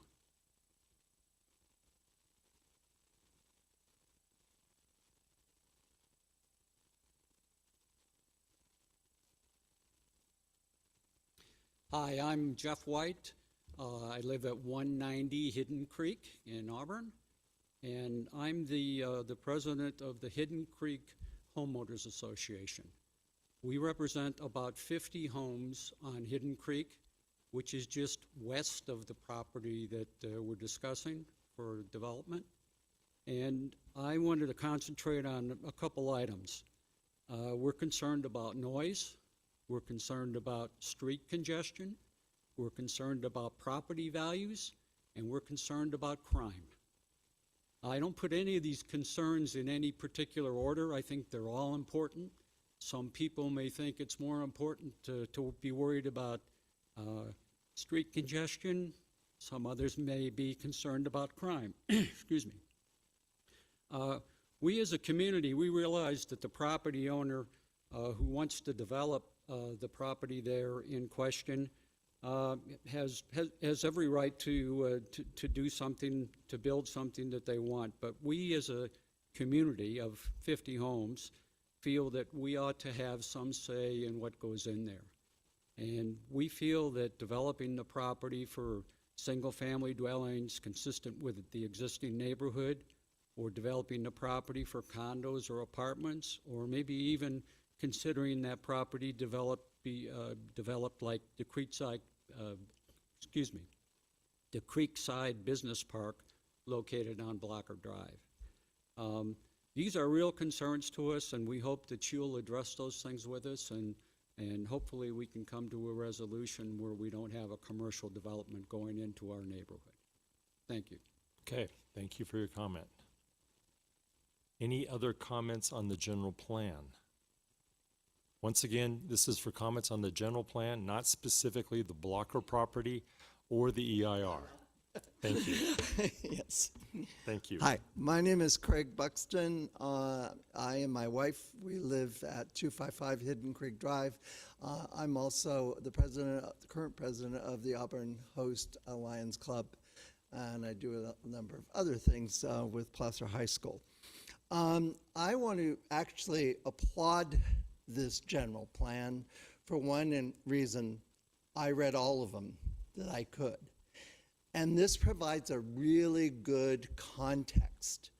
Hi, I'm Jeff White. I live at 190 Hidden Creek in Auburn, and I'm the president of the Hidden Creek Homeowners Association. We represent about 50 homes on Hidden Creek, which is just west of the property that we're discussing for development. And I wanted to concentrate on a couple items. We're concerned about noise. We're concerned about street congestion. We're concerned about property values, and we're concerned about crime. I don't put any of these concerns in any particular order. I think they're all important. Some people may think it's more important to be worried about street congestion. Some others may be concerned about crime. Excuse me. We as a community, we realize that the property owner who wants to develop the property there in question has every right to do something, to build something that they want. But we as a community of 50 homes feel that we ought to have some say in what goes in there. And we feel that developing the property for single-family dwellings consistent with the existing neighborhood, or developing the property for condos or apartments, or maybe even considering that property developed like the Creekside, the Creekside Business Park located on Blocker Drive. These are real concerns to us, and we hope that you'll address those things with us, and hopefully we can come to a resolution where we don't have a commercial development going into our neighborhood. Thank you. Okay, thank you for your comment. Any other comments on the general plan? Once again, this is for comments on the general plan, not specifically the Blocker property or the EIR. Thank you. Yes. Thank you. Hi, my name is Craig Buxton. I and my wife, we live at 255 Hidden Creek Drive. I'm also the current president of the Auburn Host Lions Club, and I do a number of other things with Placer High School. I want to actually applaud this general plan for one reason. I read all of them. that I could. And this provides a really good context.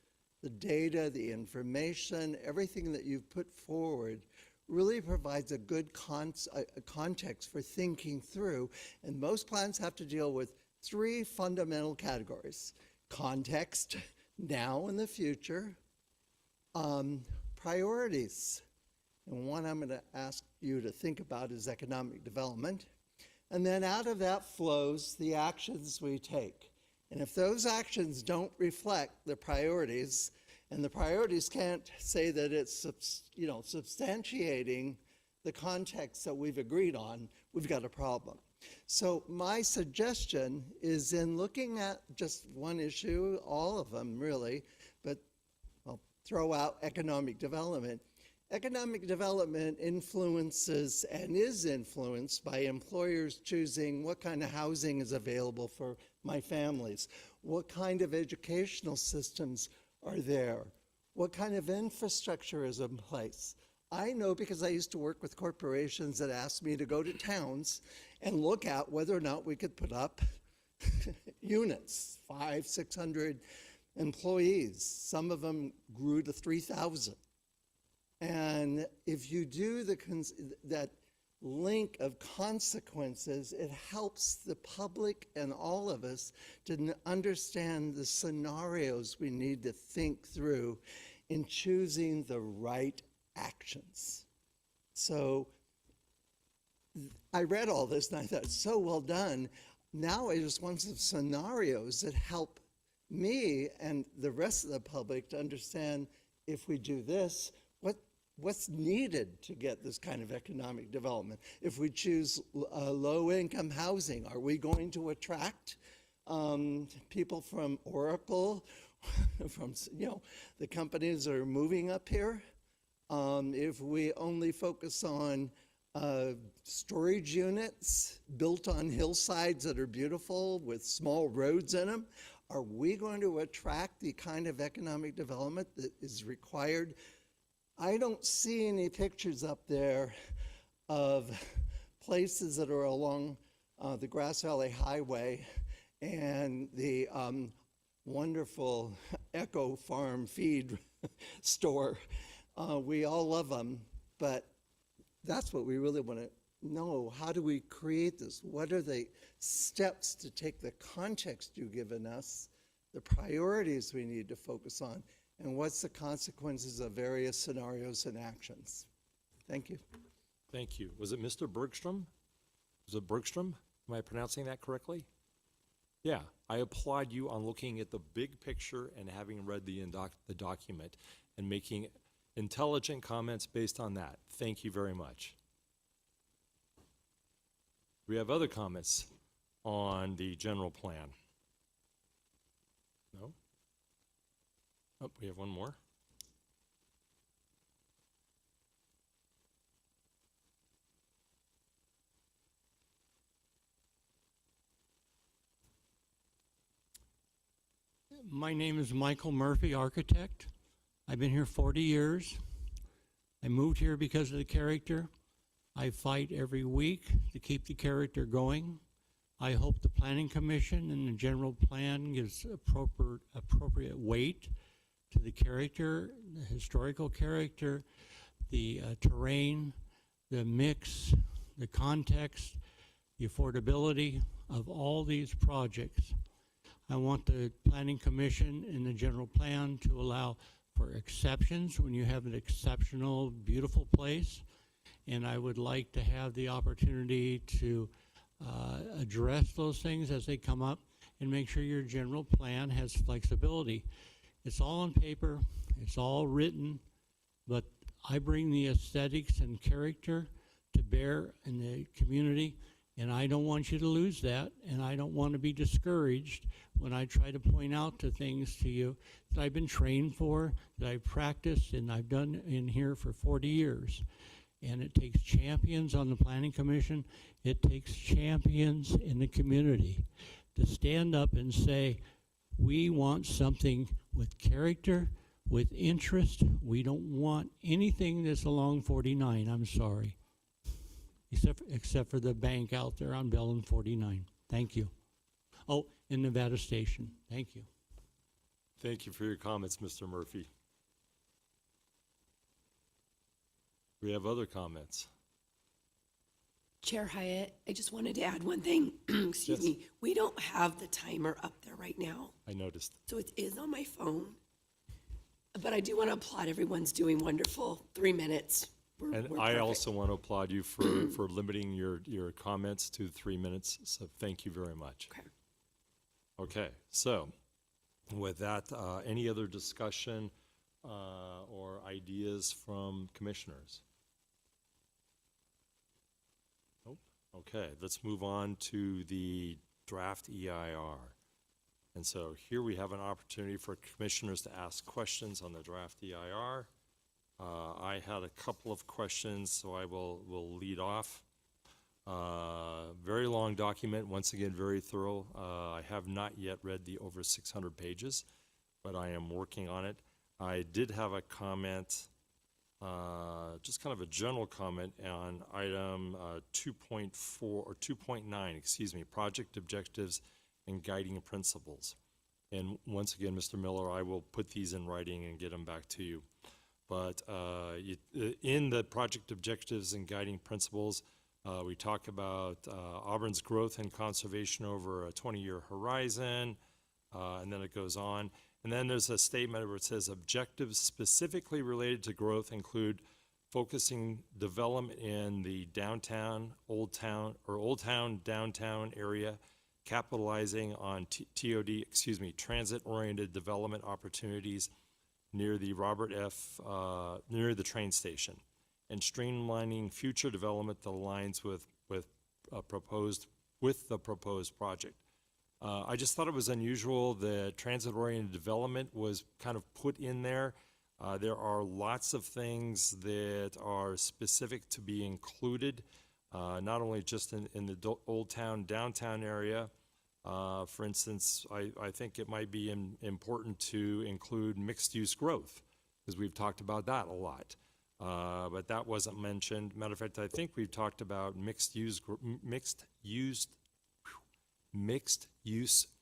The data, the information, everything that you've put forward really provides a good context for thinking through. And most plans have to deal with three fundamental categories: context, now and the future, priorities. And one I'm going to ask you to think about is economic development. And then out of that flows the actions we take. And if those actions don't reflect the priorities, and the priorities can't say that it's substantiating the context that we've agreed on, we've got a problem. So my suggestion is, in looking at just one issue, all of them really, but I'll throw out economic development. Economic development influences and is influenced by employers choosing what kind of housing is available for my families, what kind of educational systems are there, what kind of infrastructure is in place. I know because I used to work with corporations that asked me to go to towns and look at whether or not we could put up units, 500, 600 employees. Some of them grew to 3,000. And if you do that link of consequences, it helps the public and all of us to understand the scenarios we need to think through in choosing the right actions. So I read all this and I thought, so well done. Now I just want some scenarios that help me and the rest of the public to understand, if we do this, what's needed to get this kind of economic development? If we choose low-income housing, are we going to attract people from Oracle, from the companies that are moving up here? If we only focus on storage units built on hillsides that are beautiful with small roads in them, are we going to attract the kind of economic development that is required? I don't see any pictures up there of places that are along the Grass Valley Highway and the wonderful Echo Farm feed store. We all love them, but that's what we really want to know. How do we create this? What are the steps to take the context you've given us, the priorities we need to focus on, and what's the consequences of various scenarios and actions? Thank you. Thank you. Was it Mr. Bergstrom? Was it Bergstrom? Am I pronouncing that correctly? Yeah, I applaud you on looking at the big picture and having read the document and making intelligent comments based on that. Thank you very much. We have other comments on the general plan. No? Oh, we have one more. My name is Michael Murphy, architect. I've been here 40 years. I moved here because of the character. I fight every week to keep the character going. I hope the Planning Commission and the general plan gives appropriate weight to the character, the historical character, the terrain, the mix, the context, the affordability of all these projects. I want the Planning Commission and the general plan to allow for exceptions when you have an exceptional, beautiful place. And I would like to have the opportunity to address those things as they come up and make sure your general plan has flexibility. It's all on paper, it's all written, but I bring the aesthetics and character to bear in the community, and I don't want you to lose that, and I don't want to be discouraged when I try to point out to things to you that I've been trained for, that I've practiced, and I've done in here for 40 years. And it takes champions on the Planning Commission, it takes champions in the community to stand up and say, we want something with character, with interest. We don't want anything that's along 49, I'm sorry. Except for the bank out there on Bell and 49. Thank you. Oh, in Nevada Station. Thank you. Thank you for your comments, Mr. Murphy. We have other comments. Chair Hyatt, I just wanted to add one thing. Excuse Yes. me. We don't have the timer up there right now, I noticed. so it is on my phone. But I do want to applaud everyone's doing wonderful. 3 minutes. We're And I perfect. also want to applaud you for limiting your comments to 3 minutes, so thank you very much. Okay. Okay, so with that, any other discussion or ideas from commissioners? Nope. Okay, let's move on to the draft EIR. And so here we have an opportunity for commissioners to ask questions on the draft EIR. I had a couple of questions, so I will lead off. Very long document, once again, very thorough. I have not yet read the over 600 pages, but I am working on it. I did have a comment, just kind of a general comment on item 2.4 or 2.9, excuse me, project objectives and guiding principles. And once again, Mr. Miller, I will put these in writing and get them back to you. But in the project objectives and guiding principles, we talk about Auburn's growth and conservation over a 20-year horizon, and then it goes on. And then there's a statement where it says objectives specifically related to growth include focusing development in the downtown, old town, downtown area, capitalizing on transit-oriented development opportunities near the near the train station, and streamlining future development that aligns with the proposed project. I just thought it was unusual that transit-oriented development was kind of put in there. There are lots of things that are specific to be included, not only just in the old town, downtown area. For instance, I think it might be important to include mixed-use growth, because we've talked about that a lot. But that wasn't mentioned. Matter of fact, I think we've talked about mixed-use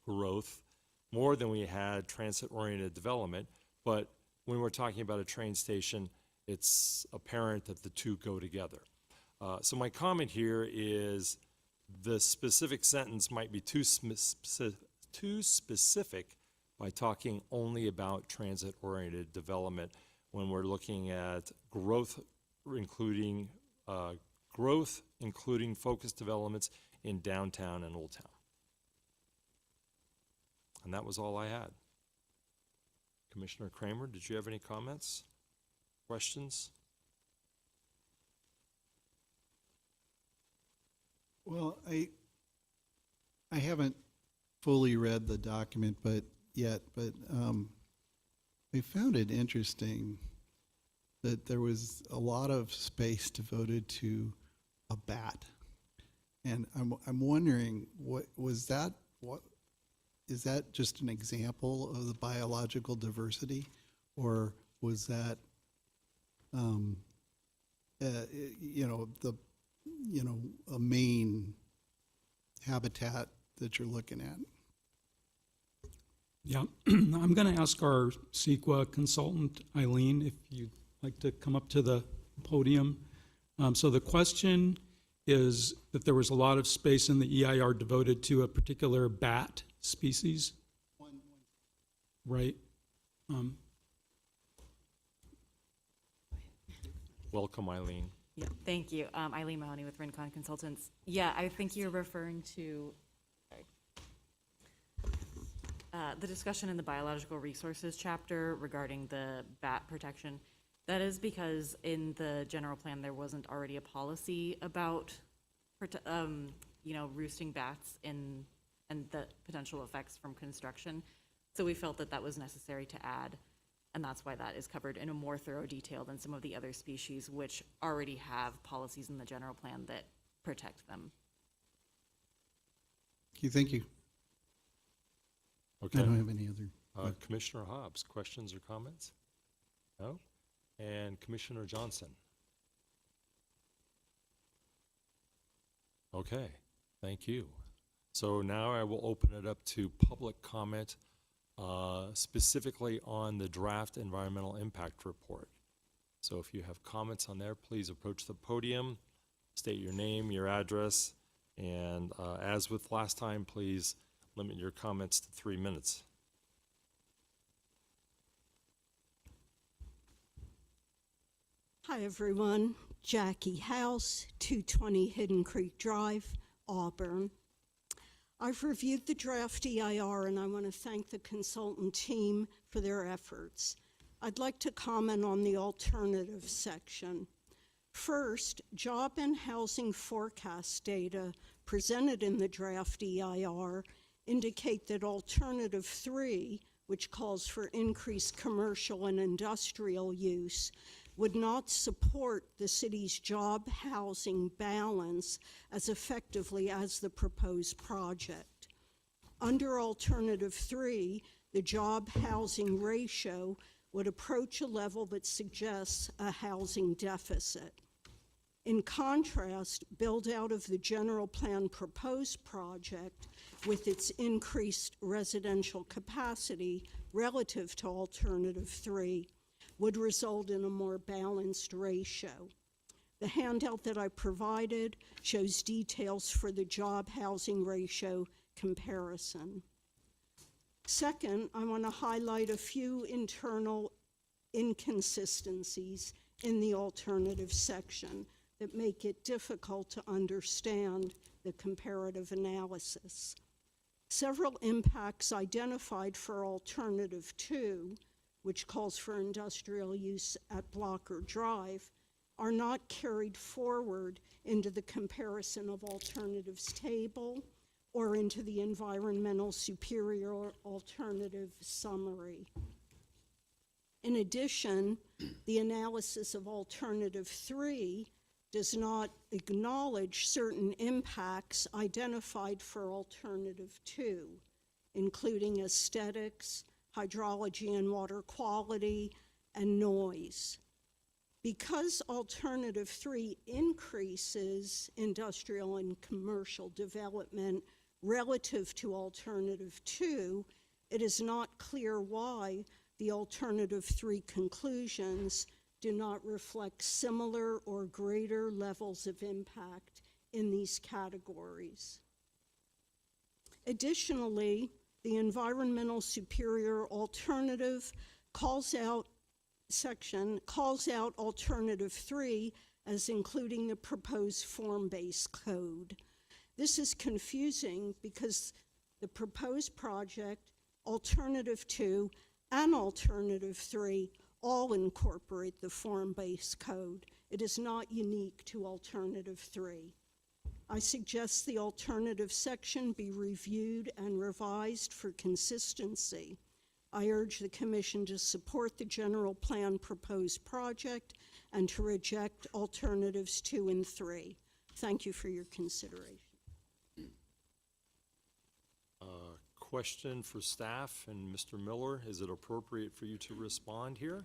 growth more than we had transit-oriented development. But when we're talking about a train station, it's apparent that the two go together. So my comment here is the specific sentence might be too specific by talking only about transit-oriented development when we're looking at growth, including focused developments in downtown and Old Town. And that was all I had. Commissioner Kramer, did you have any comments, questions? Well, I haven't fully read the document but I found it interesting that there was a lot of space devoted to a bat, and I'm wondering what is that just an example of the biological diversity, or was that a main habitat that you're looking at? Yeah, I'm going to ask our CEQA consultant, Eileen, if you'd like to come up to the podium. So the question is that there was a lot of space in the EIR devoted to a particular bat species, right? Welcome, Eileen. Yeah, thank you. Eileen Mahoney with Rincon Consultants. Yeah, I think you're referring to the discussion in the biological resources chapter regarding the bat protection. That is because in the general plan, there wasn't already a policy about, roosting bats and the potential effects from construction. So we felt that that was necessary to add. And that's why that is covered in a more thorough detail than some of the other species, which already have policies in the general plan that protect them. Thank you. Okay. I don't have any other. Commissioner Hobbs, questions or comments? No? And Commissioner Johnson? Okay, thank you. So now I will open it up to public comment, specifically on the draft environmental impact report. So if you have comments on there, please approach the podium, state your name, your address, and as with last time, please limit your comments to 3 minutes. Hi, everyone. Jackie House, 220 Hidden Creek Drive, Auburn. I've reviewed the draft EIR, and I want to thank the consultant team for their efforts. I'd like to comment on the alternative section. First, job and housing forecast data presented in the draft EIR indicate that alternative 3, which calls for increased commercial and industrial use, would not support the city's job housing balance as effectively as the proposed project. Under alternative 3, the job housing ratio would approach a level that suggests a housing deficit. In contrast, build out of the general plan proposed project with its increased residential capacity relative to alternative 3 would result in a more balanced ratio. The handout that I provided shows details for the job housing ratio comparison. Second, I want to highlight a few internal inconsistencies in the alternative section that make it difficult to understand the comparative analysis. Several impacts identified for alternative 2, which calls for industrial use at Blocker Drive, are not carried forward into the comparison of alternatives table or into the environmental superior alternative summary. In addition, the analysis of alternative 3 does not acknowledge certain impacts identified for alternative 2, including aesthetics, hydrology and water quality, and noise. Because alternative 3 increases industrial and commercial development relative to alternative 2, it is not clear why the alternative 3 conclusions do not reflect similar or greater levels of impact in these categories. Additionally, the environmental superior alternative section calls out alternative 3 as including the proposed form-based code. This is confusing because the proposed project, alternative 2, and alternative 3 all incorporate the form-based code. It is not unique to alternative 3. I suggest the alternative section be reviewed and revised for consistency. I urge the Commission to support the general plan proposed project and to reject alternatives 2 and 3. Thank you for your consideration. Question for staff and Mr. Miller, is it appropriate for you to respond here?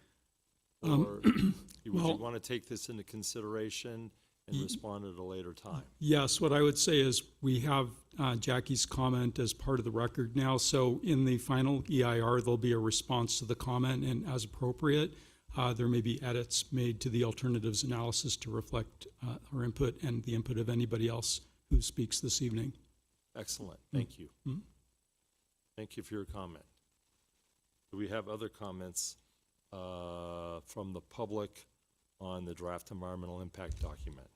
Or would you want to take this into consideration and respond at a later time? Yes, what I would say is we have Jackie's comment as part of the record now, so in the final EIR, there'll be a response to the comment, and as appropriate, there may be edits made to the alternatives analysis to reflect our input and the input of anybody else who speaks this evening. Excellent, thank you. Thank you for your comment. Do we have other comments from the public on the draft environmental impact document?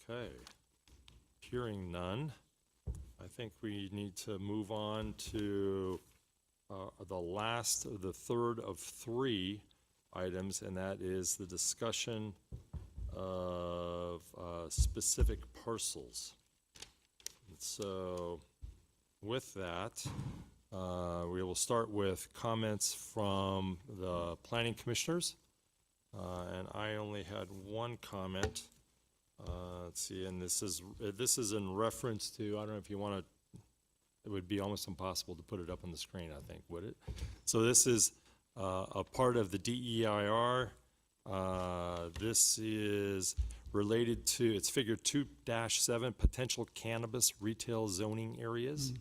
Okay, hearing none, I think we need to move on to the third of 3 items, and that is the discussion of specific parcels. And so with that, we will start with comments from the planning commissioners. And I only had one comment. Let's see, and this is in reference to, I don't know if you want to, it would be almost impossible to put it up on the screen, I think, would it? So this is a part of the DEIR This is related to, it's figure 2-7, potential cannabis retail zoning areas.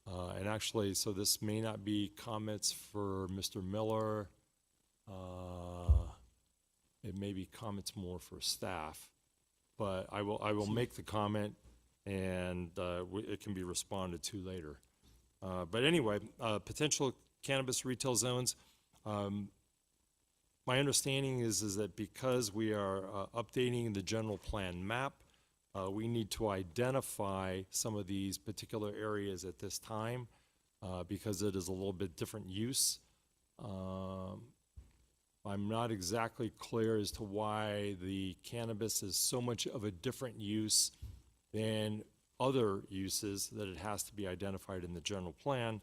And actually, so this may not be comments for Mr. Miller. It may be comments more for staff, but I will make the comment, and it can be responded to later. But anyway, potential cannabis retail zones. My understanding is that because we are updating the general plan map, we need to identify some of these particular areas at this time because it is a little bit different use. I'm not exactly clear as to why the cannabis is so much of a different use than other uses that it has to be identified in the general plan,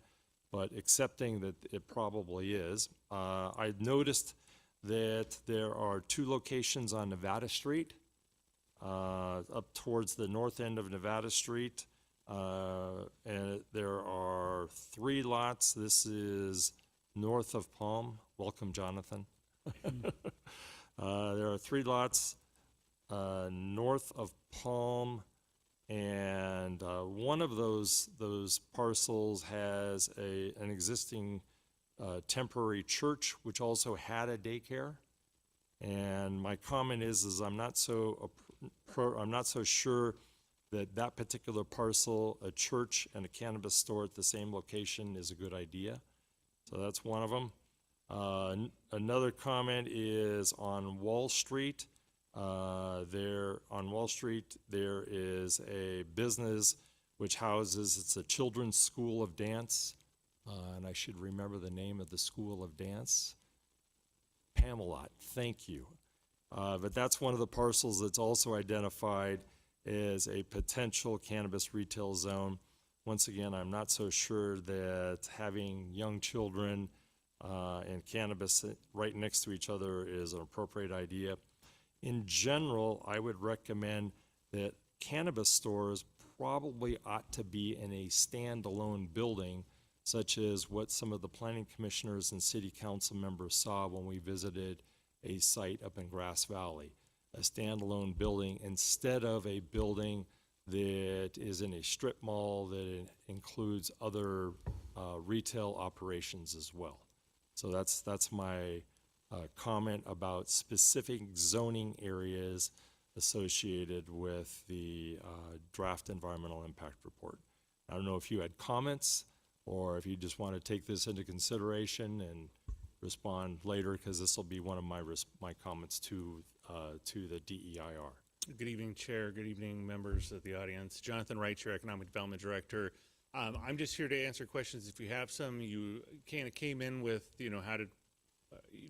but accepting that it probably is. I noticed that there are 2 locations on Nevada Street, up towards the north end of Nevada Street, and there are 3 lots. This is north of Palm. Welcome, Jonathan. There are 3 lots north of Palm, and one of those parcels has an existing temporary church, which also had a daycare. And my comment is I'm not so sure that that particular parcel, a church and a cannabis store at the same location, is a good idea. So that's one of them. Another comment is on Wall Street. There on Wall Street, there is a business which houses, it's a children's school of dance, and I should remember the name of the school of dance. Pamelot, thank you. But that's one of the parcels that's also identified as a potential cannabis retail zone. Once again, I'm not so sure that having young children and cannabis right next to each other is an appropriate idea. In general, I would recommend that cannabis stores probably ought to be in a standalone building, such as what some of the planning commissioners and city council members saw when we visited a site up in Grass Valley. A standalone building instead of a building that is in a strip mall that includes other retail operations as well. So that's my comment about specific zoning areas associated with the draft environmental impact report. I don't know if you had comments or if you just want to take this into consideration and respond later, because this will be one of my comments to the DEIR. Good evening, Chair. Good evening, members of the audience. Jonathan Wright, Chair, Economic Development Director. I'm just here to answer questions if you have some. You kind of came in with, how did,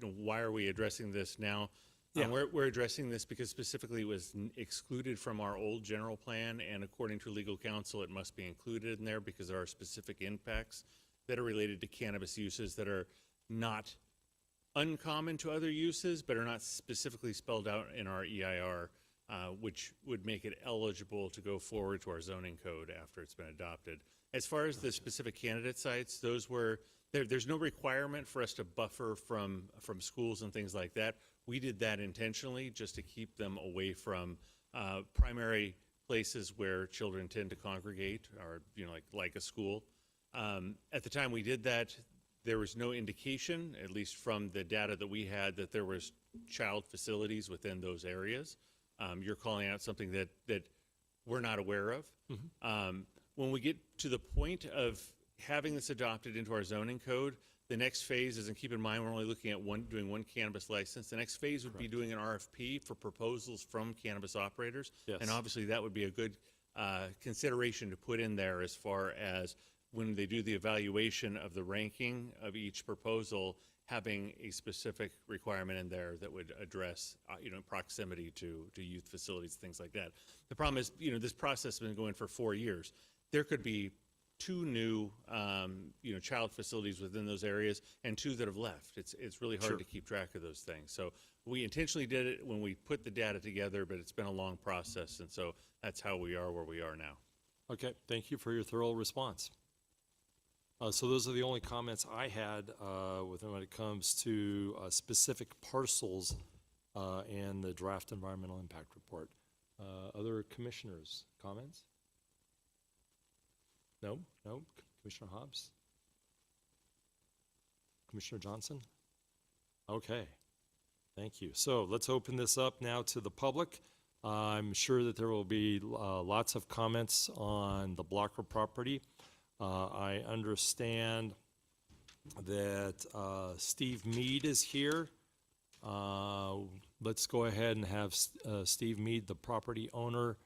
why are we addressing this now? Yeah. We're addressing this because specifically it was excluded from our old general plan, and according to legal counsel, it must be included in there because there are specific impacts that are related to cannabis uses that are not uncommon to other uses, but are not specifically spelled out in our EIR, which would make it eligible to go forward to our zoning code after it's been adopted. As far as the specific candidate sites, those were, there's no requirement for us to buffer from schools and things like that. We did that intentionally just to keep them away from primary places where children tend to congregate, or like a school. At the time we did that, there was no indication, at least from the data that we had, that there was child facilities within those areas. You're calling out something that we're not aware of. Mm-hmm. When we get to the point of having this adopted into our zoning code, the next phase is, and keep in mind we're only looking at doing one cannabis license. The next phase would be doing an RFP for proposals from cannabis operators. Yes. And obviously that would be a good consideration to put in there as far as when they do the evaluation of the ranking of each proposal, having a specific requirement in there that would address, proximity to youth facilities, things like that. The problem is, this process has been going for 4 years. There could be 2 new, child facilities within those areas and 2 that have left. It's really hard Sure. to keep track of those things. So we intentionally did it when we put the data together, but it's been a long process, and so that's how we are where we are now. Okay, thank you for your thorough response. So those are the only comments I had when it comes to specific parcels and the draft environmental impact report. Other commissioners, comments? No? Commissioner Hobbs? Commissioner Johnson? Okay, thank you. So let's open this up now to the public. I'm sure that there will be lots of comments on the Blocker property. I understand that Steve Mead is here. Let's go ahead and have Steve Mead, the property owner,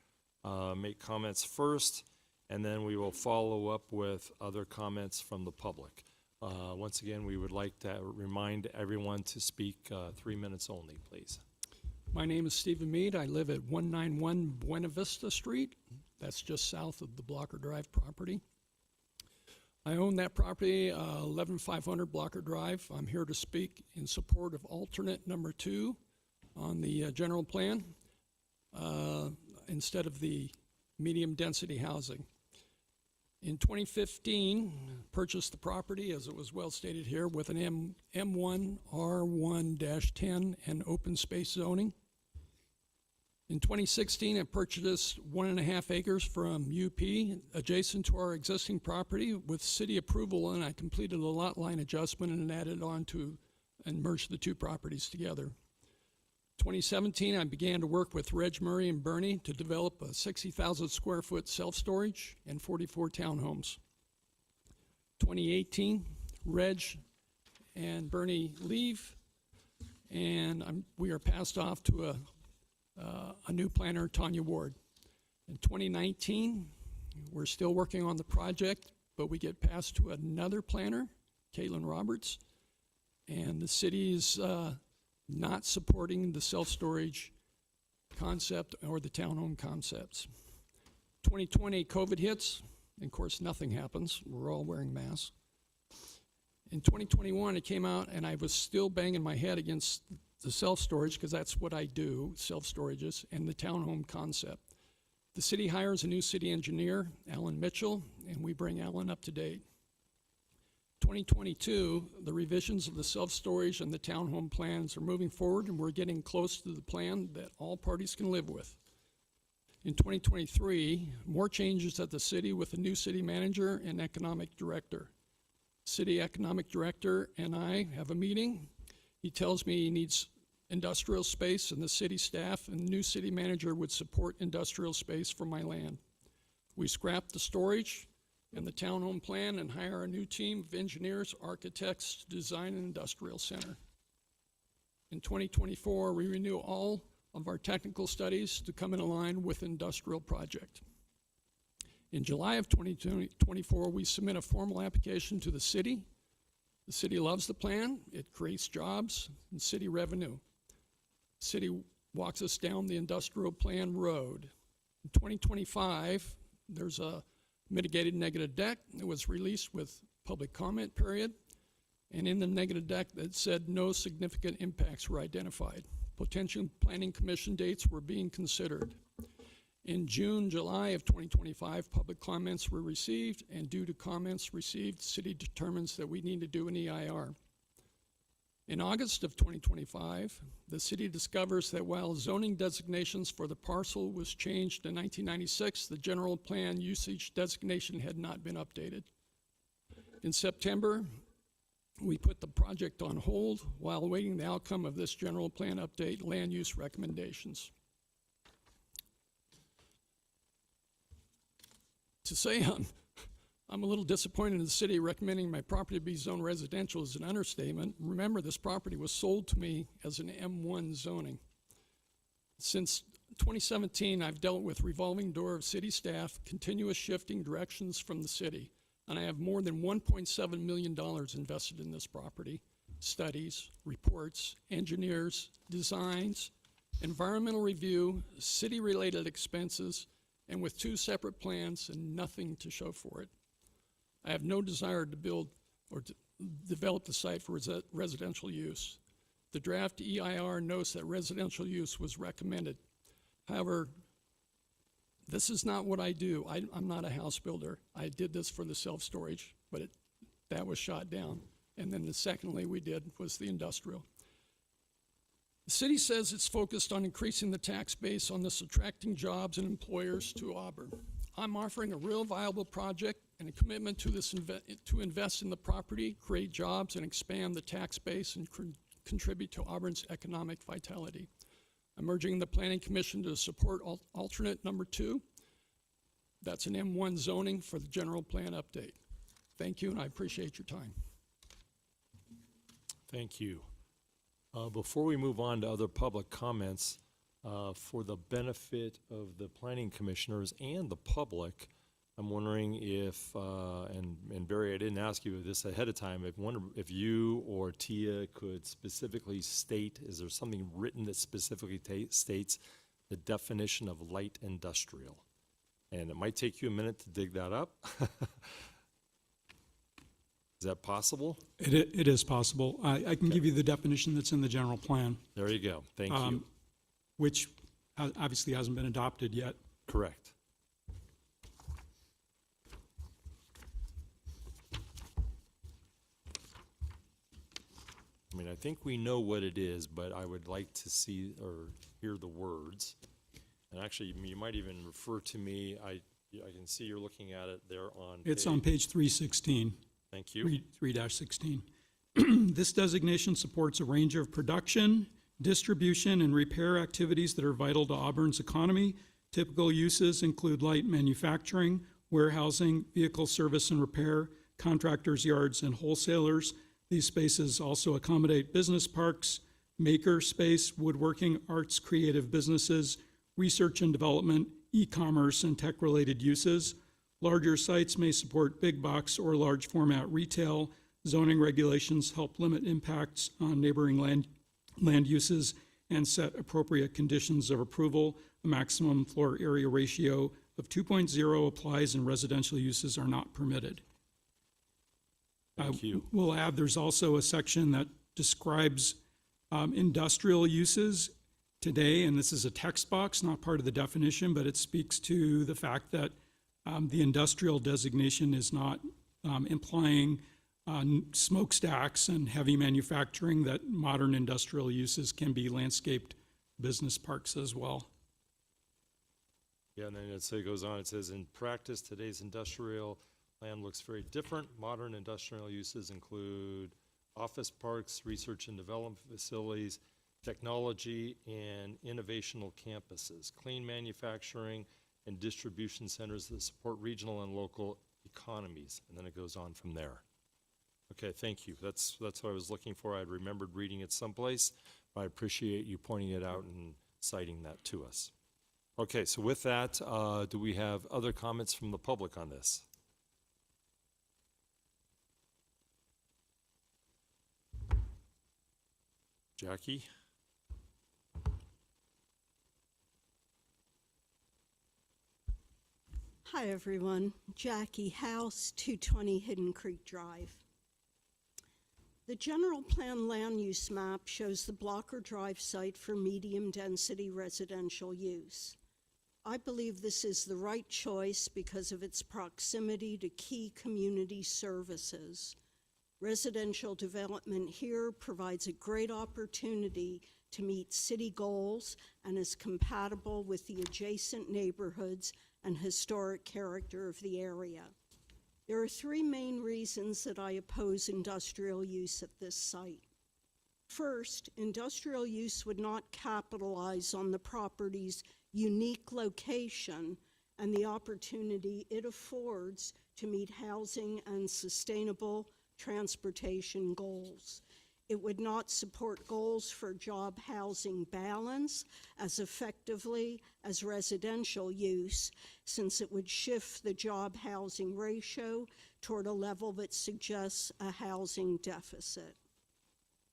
make comments first, and then we will follow up with other comments from the public. Once again, we would like to remind everyone to speak 3 minutes only, please. My name is Stephen Mead. I live at 191 Buena Vista Street. That's just south of the Blocker Drive property. I own that property, 11500 Blocker Drive. I'm here to speak in support of alternate number 2 on the general plan instead of the medium density housing. In 2015, purchased the property, as it was well stated here, with an M1 R1-10 and open space zoning. In 2016, I purchased 1.5 acres from UP adjacent to our existing property with city approval, and I completed a lot line adjustment and added on to and merged the 2 properties together. 2017, I began to work with Reg Murray and Bernie to develop a 60,000 square foot self-storage and 44 townhomes. 2018, Reg and Bernie leave, and we are passed off to a new planner, Tanya Ward. In 2019, we're still working on the project, but we get passed to another planner, Caitlin Roberts, and the city's not supporting the self-storage concept or the townhome concepts. 2020, COVID hits, and of course nothing happens. We're all wearing masks. In 2021, it came out, and I was still banging my head against the self-storage, because that's what I do, self-storages, and the townhome concept. The city hires a new city engineer, Alan Mitchell, and we bring Alan up to date. 2022, the revisions of the self-storage and the townhome plans are moving forward, and we're getting close to the plan that all parties can live with. In 2023, more changes at the city with a new city manager and economic director. City economic director and I have a meeting. He tells me he needs industrial space, and the city staff and the new city manager would support industrial space for my land. We scrap the storage and the townhome plan and hire a new team of engineers, architects to design an industrial center. In 2024, we renew all of our technical studies to come in line with industrial project. In July of 2024, we submit a formal application to the city. The city loves the plan. It creates jobs and city revenue. The city walks us down the industrial plan road. In 2025, there's a mitigated negative deck. It was released with public comment period. And in the negative deck, it said no significant impacts were identified. Potential planning commission dates were being considered. In June, July of 2025, public comments were received, and due to comments received, the city determines that we need to do an EIR. In August of 2025, the city discovers that while zoning designations for the parcel was changed in 1996, the general plan usage designation had not been updated. In September, we put the project on hold while awaiting the outcome of this general plan update land use recommendations. To say I'm a little disappointed in the city recommending my property be zoned residential is an understatement. Remember, this property was sold to me as an M1 zoning. Since 2017, I've dealt with revolving door of city staff, continuous shifting directions from the city, and I have more than $1.7 million invested in this property. Studies, reports, engineers, designs, environmental review, city-related expenses, and with 2 separate plans and nothing to show for it. I have no desire to build or to develop the site for residential use. The draft EIR notes that residential use was recommended. However, this is not what I do. I'm not a house builder. I did this for the self-storage, but that was shot down. And then the secondly we did was the industrial. The city says it's focused on increasing the tax base on this, attracting jobs and employers to Auburn. I'm offering a real viable project and a commitment to this to invest in the property, create jobs, and expand the tax base and contribute to Auburn's economic vitality. I'm urging the Planning Commission to support alternate number 2. That's an M1 zoning for the general plan update. Thank you, and I appreciate your time. Thank you. Before we move on to other public comments, for the benefit of the planning commissioners and the public, I'm wondering if, and Barry, I didn't ask you this ahead of time, if you or Tia could specifically state, is there something written that specifically states the definition of light industrial? And it might take you a minute to dig that up. Is that possible? It is possible. I can give you the definition that's in the general plan, There you go. Thank you. which obviously hasn't been adopted yet. Correct. I mean, I think we know what it is, but I would like to see or hear the words. And actually, you might even refer to me. I can see you're looking at it there on. It's on page 316. Thank you. 3-16. This designation supports a range of production, distribution, and repair activities that are vital to Auburn's economy. Typical uses include light manufacturing, warehousing, vehicle service and repair, contractors' yards, and wholesalers. These spaces also accommodate business parks, maker space, woodworking, arts, creative businesses, research and development, e-commerce, and tech-related uses. Larger sites may support big box or large format retail. Zoning regulations help limit impacts on neighboring land uses and set appropriate conditions of approval. A maximum floor area ratio of 2.0 applies and residential uses are not permitted. Thank you. We'll add, there's also a section that describes industrial uses today, and this is a text box, not part of the definition, but it speaks to the fact that the industrial designation is not implying smokestacks and heavy manufacturing, that modern industrial uses can be landscaped business parks as well. Yeah, and then it goes on, it says, in practice, today's industrial land looks very different. Modern industrial uses include office parks, research and development facilities, technology and innovational campuses, clean manufacturing, and distribution centers that support regional and local economies. And then it goes on from there. Okay, thank you. That's what I was looking for. I'd remembered reading it someplace. I appreciate you pointing it out and citing that to us. Okay, so with that, do we have other comments from the public on this? Jackie? Hi, everyone. Jackie House, 220 Hidden Creek Drive. The general plan land use map shows the Blocker Drive site for medium-density residential use. I believe this is the right choice because of its proximity to key community services. Residential development here provides a great opportunity to meet city goals and is compatible with the adjacent neighborhoods and historic character of the area. There are three main reasons that I oppose industrial use at this site. First, industrial use would not capitalize on the property's unique location and the opportunity it affords to meet housing and sustainable transportation goals. It would not support goals for job housing balance as effectively as residential use, since it would shift the job housing ratio toward a level that suggests a housing deficit.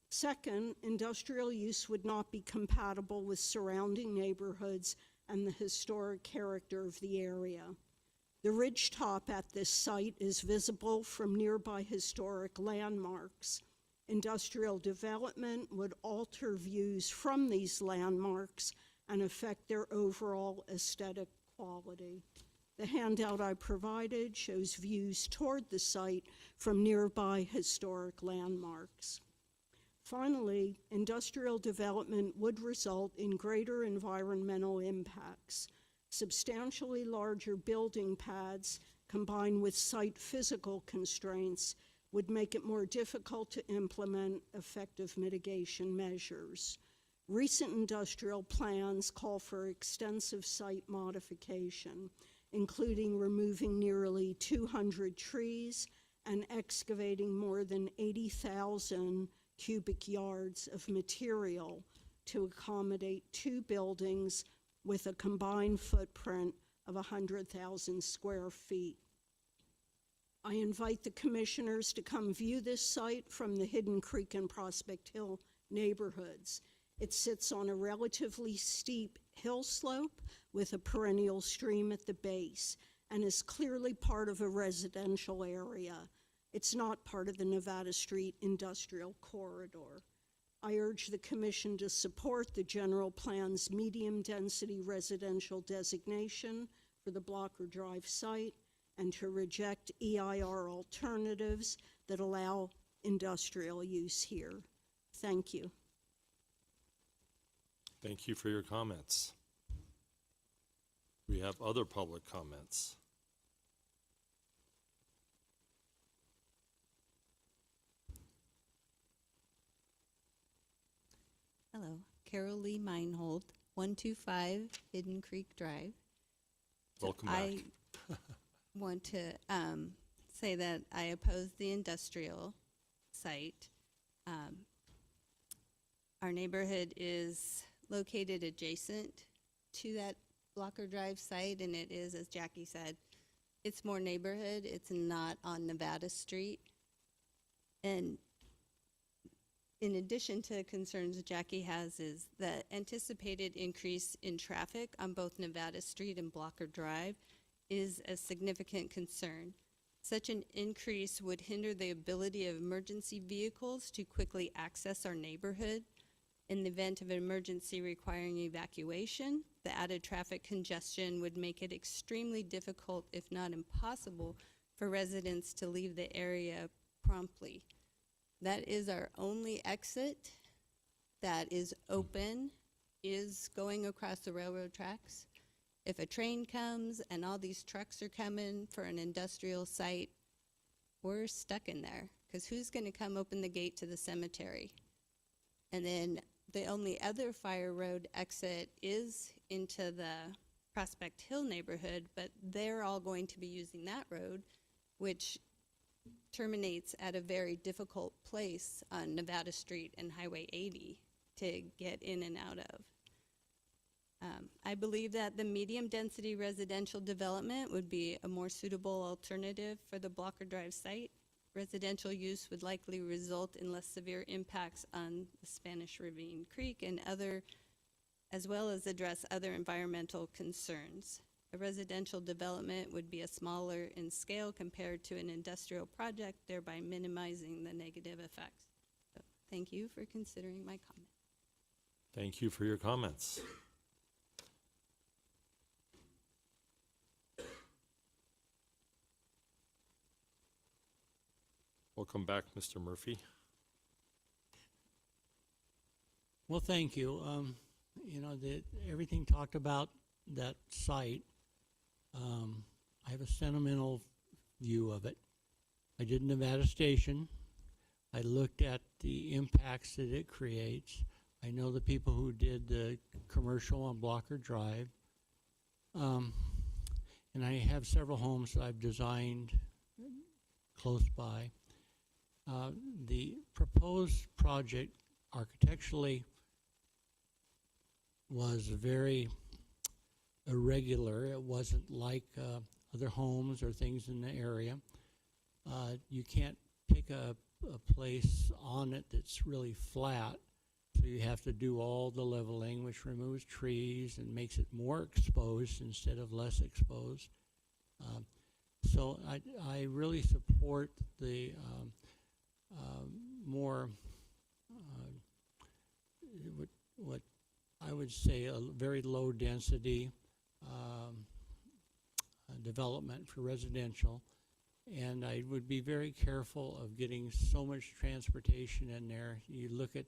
Second, industrial use would not be compatible with surrounding neighborhoods and the historic character of the area. The ridgetop at this site is visible from nearby historic landmarks. Industrial development would alter views from these landmarks and affect their overall aesthetic quality. The handout I provided shows views toward the site from nearby historic landmarks. Finally, industrial development would result in greater environmental impacts. Substantially larger building pads combined with site physical constraints would make it more difficult to implement effective mitigation measures. Recent industrial plans call for extensive site modification, including removing nearly 200 trees and excavating more than 80,000 cubic yards of material to accommodate 2 buildings with a combined footprint of 100,000 square feet. I invite the commissioners to come view this site from the Hidden Creek and Prospect Hill neighborhoods. It sits on a relatively steep hill slope with a perennial stream at the base and is clearly part of a residential area. It's not part of the Nevada Street Industrial Corridor. I urge the commission to support the general plan's medium-density residential designation for the Blocker Drive site and to reject EIR alternatives that allow industrial use here. Thank you. Thank you for your comments. We have other public comments. Hello, Carol Lee Meinhold, 125 Hidden Creek Drive. Welcome back. I want to say that I oppose the industrial site. Our neighborhood is located adjacent to that Blocker Drive site, and it is, as Jackie said, it's more neighborhood. It's not on Nevada Street. And in addition to concerns Jackie has is the anticipated increase in traffic on both Nevada Street and Blocker Drive is a significant concern. Such an increase would hinder the ability of emergency vehicles to quickly access our neighborhood. In the event of an emergency requiring evacuation, the added traffic congestion would make it extremely difficult, if not impossible, for residents to leave the area promptly. That is our only exit that is open, is going across the railroad tracks. If a train comes and all these trucks are coming for an industrial site, we're stuck in there, because who's going to come open the gate to the cemetery? And then the only other Fire Road exit is into the Prospect Hill neighborhood, but they're all going to be using that road, which terminates at a very difficult place on Nevada Street and Highway 80 to get in and out of. I believe that the medium-density residential development would be a more suitable alternative for the Blocker Drive site. Residential use would likely result in less severe impacts on the Spanish Ravine Creek and other, as well as address other environmental concerns. A residential development would be a smaller in scale compared to an industrial project, thereby minimizing the negative effects. So, thank you for considering my comment. Thank you for your comments. Welcome back, Mr. Murphy. Well, thank you. You know, everything talked about that site, I have a sentimental view of it. I did Nevada Station. I looked at the impacts that it creates. I know the people who did the commercial on Blocker Drive. And I have several homes that I've designed close by. The proposed project architecturally was very irregular. It wasn't like other homes or things in the area. You can't pick a place on it that's really flat, so you have to do all the leveling, which removes trees and makes it more exposed instead of less exposed. So I really support the more what I would say a very low density development for residential. And I would be very careful of getting so much transportation in there. You look at,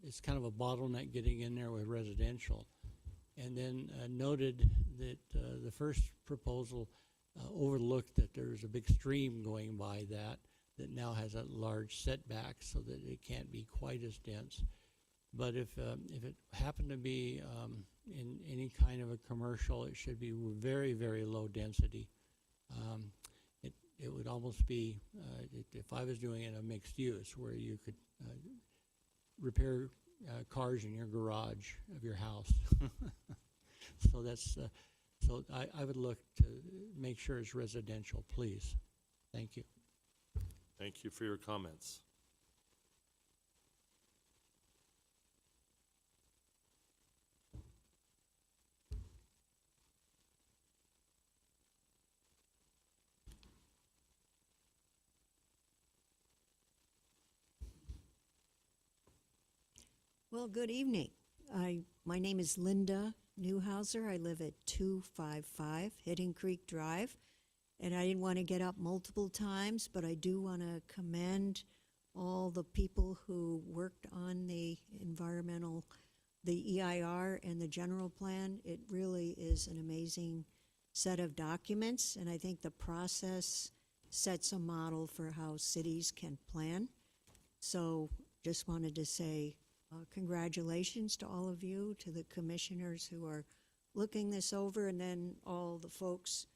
it's kind of a bottleneck getting in there with residential. And then noted that the first proposal overlooked that there's a big stream going by that now has a large setback so that it can't be quite as dense. But if it happened to be in any kind of a commercial, it should be very, very low density. It would almost be, if I was doing it, a mixed use where you could repair cars in your garage of your house. So that's, so I would look to make sure it's residential, please. Thank you. Thank you for your comments. Well, good evening. My name is Linda Newhouser. I live at 255 Hidden Creek Drive. And I didn't want to get up multiple times, but I do want to commend all the people who worked on the EIR and the general plan. It really is an amazing set of documents, and I think the process sets a model for how cities can plan. So just wanted to say congratulations to all of you, to the commissioners who are looking this over, and then all the folks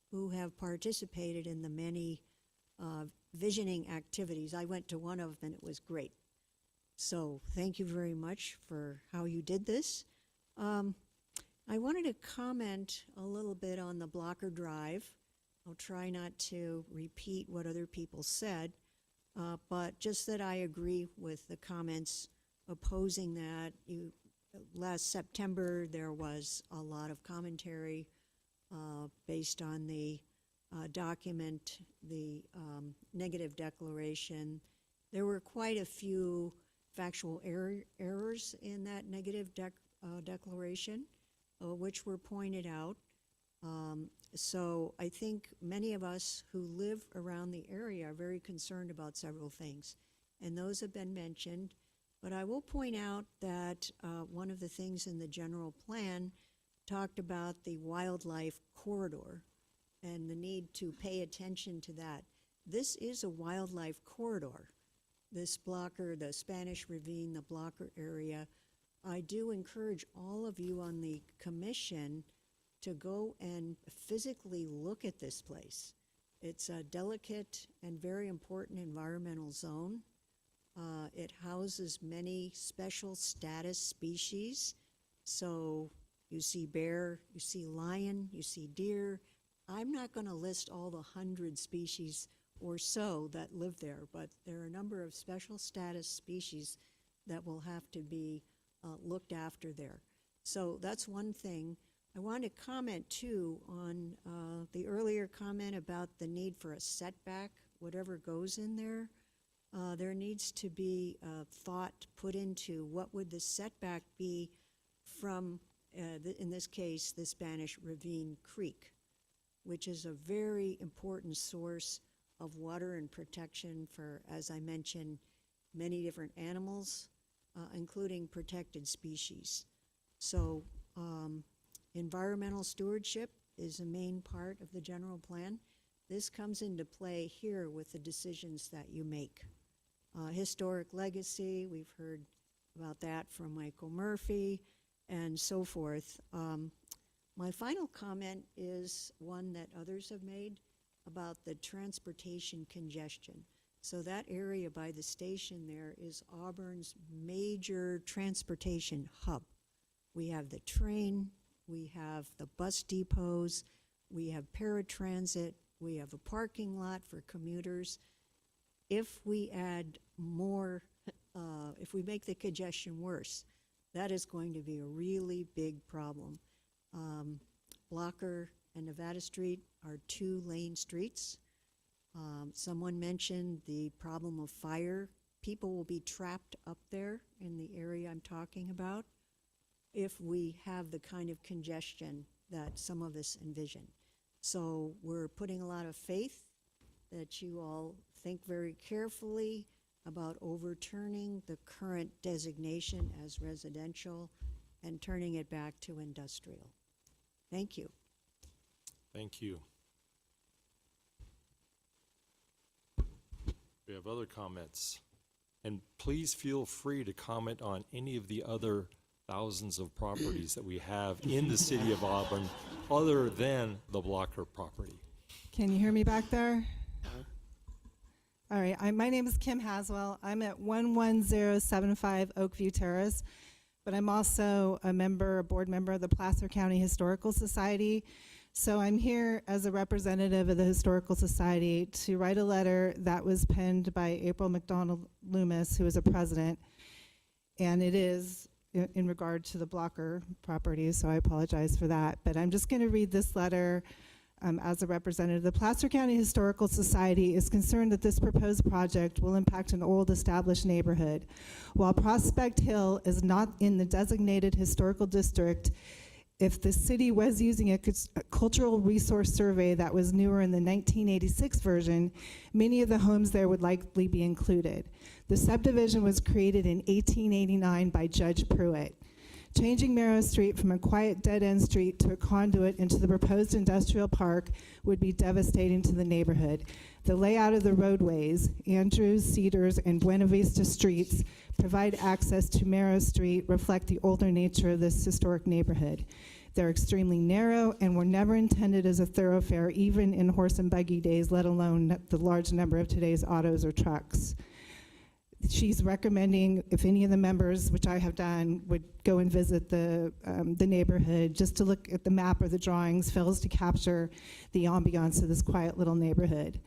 who have participated in the many visioning activities. I went to one of them and it was great. So thank you very much for how you did this. I wanted to comment a little bit on the Blocker Drive. I'll try not to repeat what other people said, but just that I agree with the comments opposing that. Last September, there was a lot of commentary based on the document, the negative declaration. There were quite a few factual errors in that negative declaration, which were pointed out. So I think many of us who live around the area are very concerned about several things, and those have been mentioned. But I will point out that one of the things in the general plan talked about the wildlife corridor and the need to pay attention to that. This is a wildlife corridor. This Blocker, the Spanish Ravine, the Blocker area. I do encourage all of you on the commission to go and physically look at this place. It's a delicate and very important environmental zone. It houses many special status species. So you see bear, you see lion, you see deer. I'm not going to list all the 100 species or so that live there, but there are a number of special status species that will have to be looked after there. So that's one thing. I want to comment too on the earlier comment about the need for a setback, whatever goes in there. There needs to be thought put into what would the setback be from, in this case, the Spanish Ravine Creek, which is a very important source of water and protection for, as I mentioned, many different animals, including protected species. So environmental stewardship is a main part of the general plan. This comes into play here with the decisions that you make. Historic legacy, we've heard about that from Michael Murphy and so forth. My final comment is one that others have made about the transportation congestion. So that area by the station there is Auburn's major transportation hub. We have the train, we have the bus depots, we have paratransit, we have a parking lot for commuters. If we add more, if we make the congestion worse, that is going to be a really big problem. Blocker and Nevada Street are 2-lane streets. Someone mentioned the problem of fire. People will be trapped up there in the area I'm talking about if we have the kind of congestion that some of us envision. So we're putting a lot of faith that you all think very carefully about overturning the current designation as residential and turning it back to industrial. Thank you. Thank you. We have other comments. And please feel free to comment on any of the other thousands of properties that we have in the city of Auburn other than the Blocker property. Can you hear me back there? All right, my name is Kim Haswell. I'm at 11075 Oakview Terrace, but I'm also a board member of the Placer County Historical Society. So I'm here as a representative of the Historical Society to write a letter that was penned by April McDonald Loomis, who is a president, and it is in regard to the Blocker property, so I apologize for that. But I'm just going to read this letter as a representative. The Placer County Historical Society is concerned that this proposed project will impact an old established neighborhood. While Prospect Hill is not in the designated historical district, if the city was using a cultural resource survey that was newer in the 1986 version, many of the homes there would likely be included. The subdivision was created in 1889 by Judge Pruitt. Changing Merrow Street from a quiet dead-end street to a conduit into the proposed industrial park would be devastating to the neighborhood. The layout of the roadways, Andrews, Cedars, and Buena Vista streets, provide access to Merrow Street, reflect the older nature of this historic neighborhood. They're extremely narrow and were never intended as a thoroughfare, even in horse and buggy days, let alone the large number of today's autos or trucks. She's recommending if any of the members, which I have done, would go and visit the neighborhood just to look at the map or the drawings, fails to capture the ambiance of this quiet little neighborhood.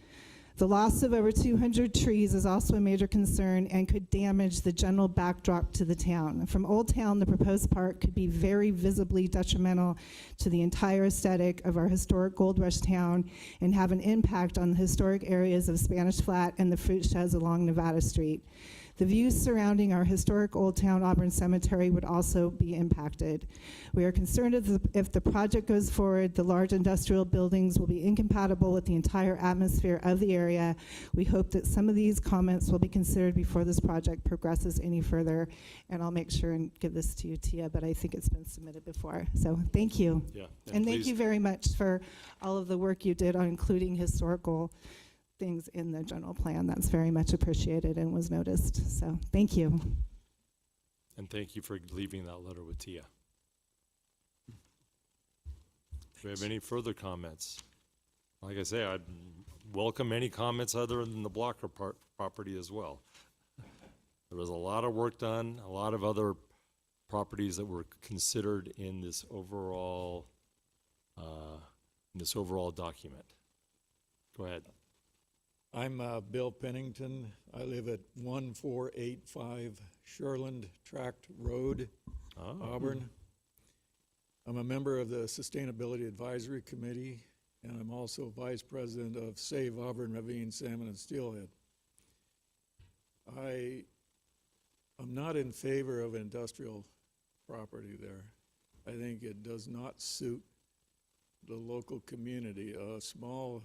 The loss of over 200 trees is also a major concern and could damage the general backdrop to the town. From Old Town, the proposed park could be very visibly detrimental to the entire aesthetic of our historic Gold Rush town and have an impact on the historic areas of Spanish Flat and the fruit sheds along Nevada Street. The views surrounding our historic Old Town Auburn Cemetery would also be impacted. We are concerned if the project goes forward, the large industrial buildings will be incompatible with the entire atmosphere of the area. We hope that some of these comments will be considered before this project progresses any further. And I'll make sure and give this to you, Tia, but I think it's been submitted before. So thank you. Yeah, And thank you very much for all of the work you did on including historical things in the general plan. That's very much appreciated and was noticed. So thank you. And thank you for leaving that letter with Tia. Do we have any further comments? Like I say, I'd welcome any comments other than the Blocker property as well. There was a lot of work done, a lot of other properties that were considered in this overall document. Go ahead. I'm Bill Pennington. I live at 1485 Shoreland Tract Road, Auburn. I'm a member of the Sustainability Advisory Committee, and I'm also vice president of Save Auburn Ravine Salmon and Steelhead. I am not in favor of industrial property there. I think it does not suit the local community. A small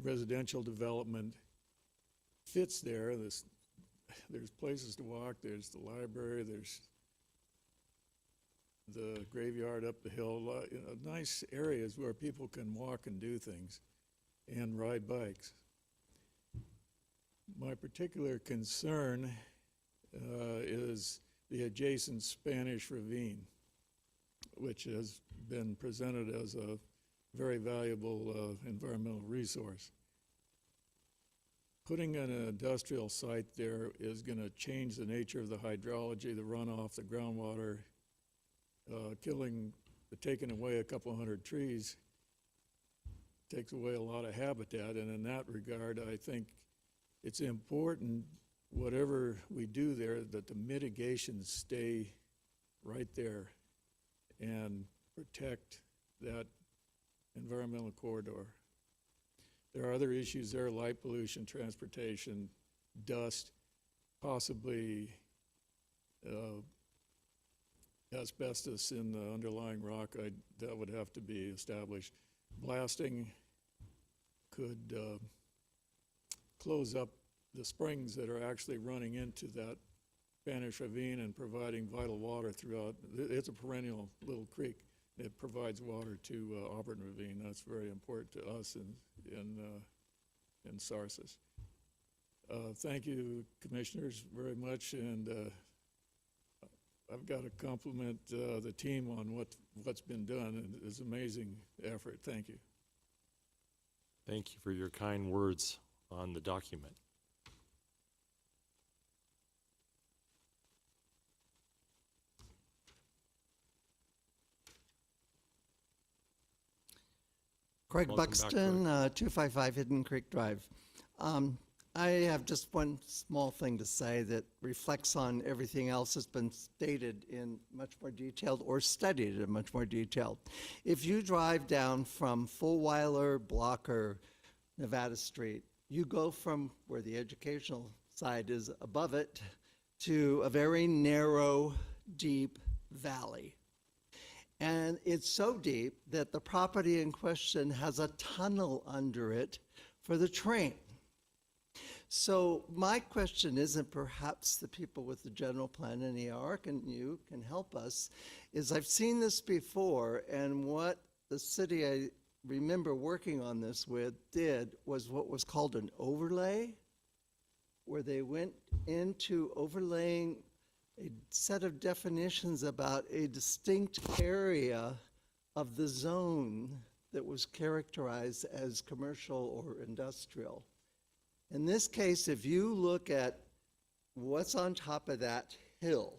residential development fits there. There's places to walk, there's the library, there's the graveyard up the hill, nice areas where people can walk and do things and ride bikes. My particular concern is the adjacent Spanish Ravine, which has been presented as a very valuable environmental resource. Putting an industrial site there is going to change the nature of the hydrology, the runoff, the groundwater, taking away a couple hundred trees takes away a lot of habitat, and in that regard, I think it's important, whatever we do there, that the mitigations stay right there and protect that environmental corridor. There are other issues there, light pollution, transportation, dust, possibly asbestos in the underlying rock, that would have to be established. Blasting could close up the springs that are actually running into that Spanish Ravine and providing vital water throughout. It's a perennial little creek. It provides water to Auburn Ravine. That's very important to us in Sarsis. Thank you, commissioners, very much, and I've got to compliment the team on what's been done. It's an amazing effort. Thank you. Thank you for your kind words on the document. Craig Welcome back, Buxton, 255 Hidden Creek Drive. I have just one small thing to say that reflects on everything else that's been stated in much more detail or studied in much more detail. If you drive down from Fulweiler, Blocker, Nevada Street, you go from where the educational side is above it to a very narrow, deep valley. And it's so deep that the property in question has a tunnel under it for the train. So my question isn't perhaps the people with the general plan and ER you can help us, is I've seen this before, and what the city I remember working on this with did was what was called an overlay, where they went into overlaying a set of definitions about a distinct area of the zone that was characterized as commercial or industrial. In this case, if you look at what's on top of that hill,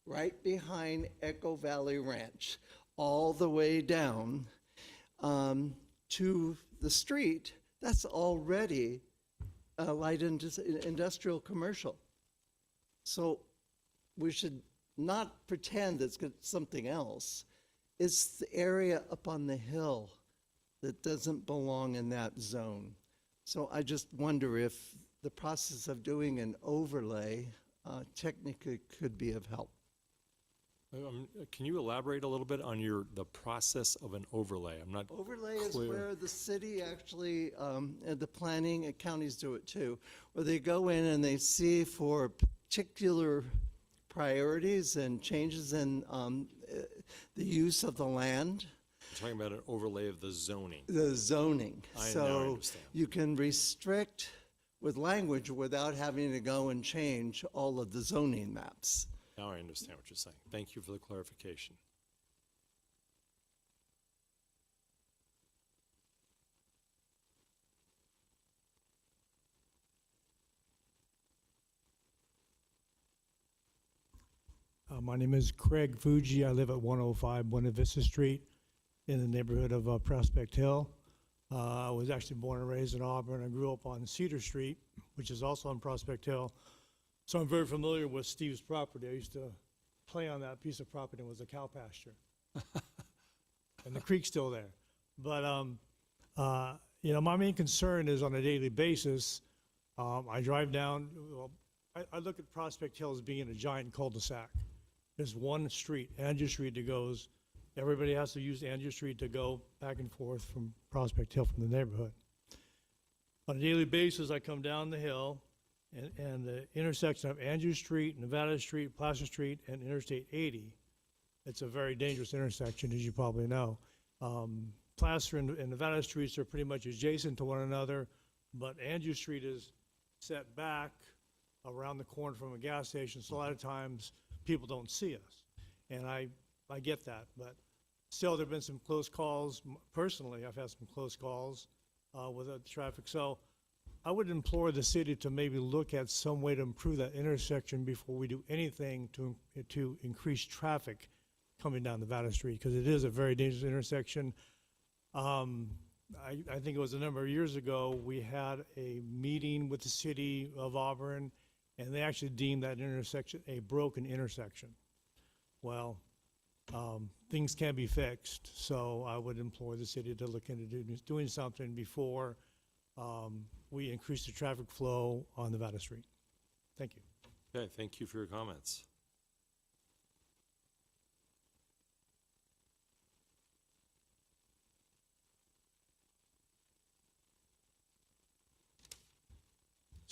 right behind Echo Valley Ranch, all the way down to the street, that's already a light industrial commercial. So we should not pretend it's something else. It's the area up on the hill that doesn't belong in that zone. So I just wonder if the process of doing an overlay technically could be of help. Can you elaborate a little bit on the process of an overlay? I'm not Overlay clear. is where the city actually, and the planning and counties do it too, where they go in and they see for particular priorities and changes in the use of the land. You're talking about an overlay of the zoning. The zoning. Now I So understand. you can restrict with language without having to go and change all of the zoning maps. Now I understand what you're saying. Thank you for the clarification. My name is Craig Fuji. I live at 105 Buena Vista Street in the neighborhood of Prospect Hill. I was actually born and raised in Auburn. I grew up on Cedar Street, which is also on Prospect Hill. So I'm very familiar with Steve's property. I used to play on that piece of property. It was a cow pasture. And the creek's still there. But, my main concern is on a daily basis, I drive down, I look at Prospect Hill as being a giant cul-de-sac. There's one street, Andrew Street, that goes, everybody has to use Andrew Street to go back and forth from Prospect Hill from the neighborhood. On a daily basis, I come down the hill, and the intersection of Andrew Street, Nevada Street, Placer Street, and Interstate 80, it's a very dangerous intersection, as you probably know. Placer and Nevada Streets are pretty much adjacent to one another, but Andrew Street is set back around the corner from a gas station, so a lot of times people don't see us. And I get that, but still there have been some close calls. Personally, I've had some close calls with the traffic. So I would implore the city to maybe look at some way to improve that intersection before we do anything to increase traffic coming down Nevada Street, because it is a very dangerous intersection. I think it was a number of years ago, we had a meeting with the city of Auburn, and they actually deemed that intersection a broken intersection. Well, things can be fixed, so I would implore the city to look into doing something before we increase the traffic flow on Nevada Street. Thank you. Okay, thank you for your comments.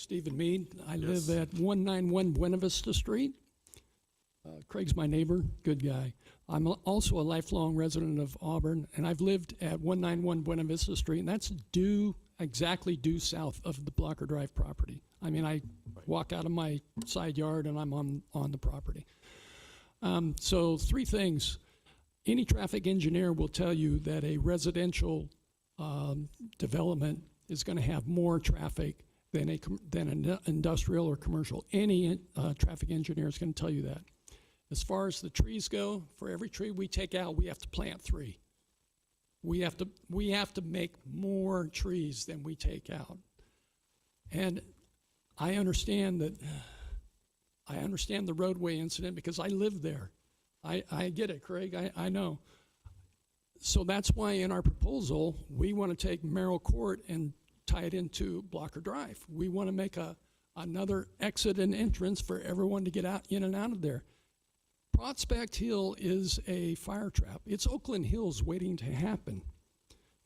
Stephen Mead. I live at 191 Buena Vista Street. Craig's my neighbor, good guy. I'm also a lifelong resident of Auburn, and I've lived at 191 Buena Vista Street, and that's exactly due south of the Blocker Drive property. I mean, I walk out of my side yard and I'm on the property. So 3 things. Any traffic engineer will tell you that a residential development is going to have more traffic than an industrial or commercial. Any traffic engineer is going to tell you that. As far as the trees go, for every tree we take out, we have to plant 3. We have to make more trees than we take out. And I understand the roadway incident because I lived there. I get it, Craig, I know. So that's why in our proposal, we want to take Merrill Court and tie it into Blocker Drive. We want to make another exit and entrance for everyone to get out in and out of there. Prospect Hill is a fire trap. It's Oakland Hills waiting to happen.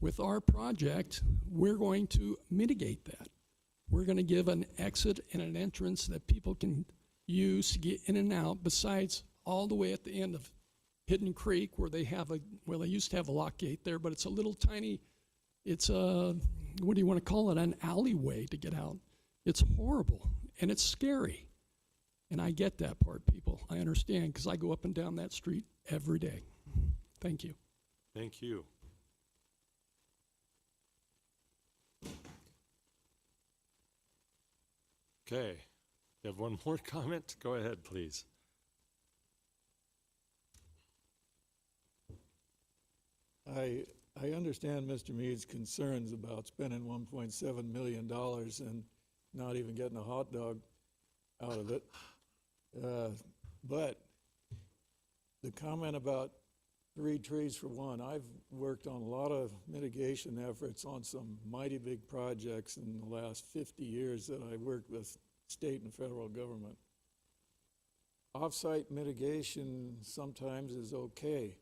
With our project, we're going to mitigate that. We're going to give an exit and an entrance that people can use to get in and out, besides all the way at the end of Hidden Creek where they used to have a lock gate there, but it's a little tiny, it's a, what do you want to call it, an alleyway to get out. It's horrible and it's scary. And I get that part, people. I understand, because I go up and down that street every day. Thank you. Thank you. Okay, you have one more comment? Go ahead, please. I understand Mr. Mead's concerns about spending $1.7 million and not even getting a hot dog out of it. But the comment about 3 trees for 1, I've worked on a lot of mitigation efforts on some mighty big projects in the last 50 years that I worked with state and federal government. Off-site mitigation sometimes is okay.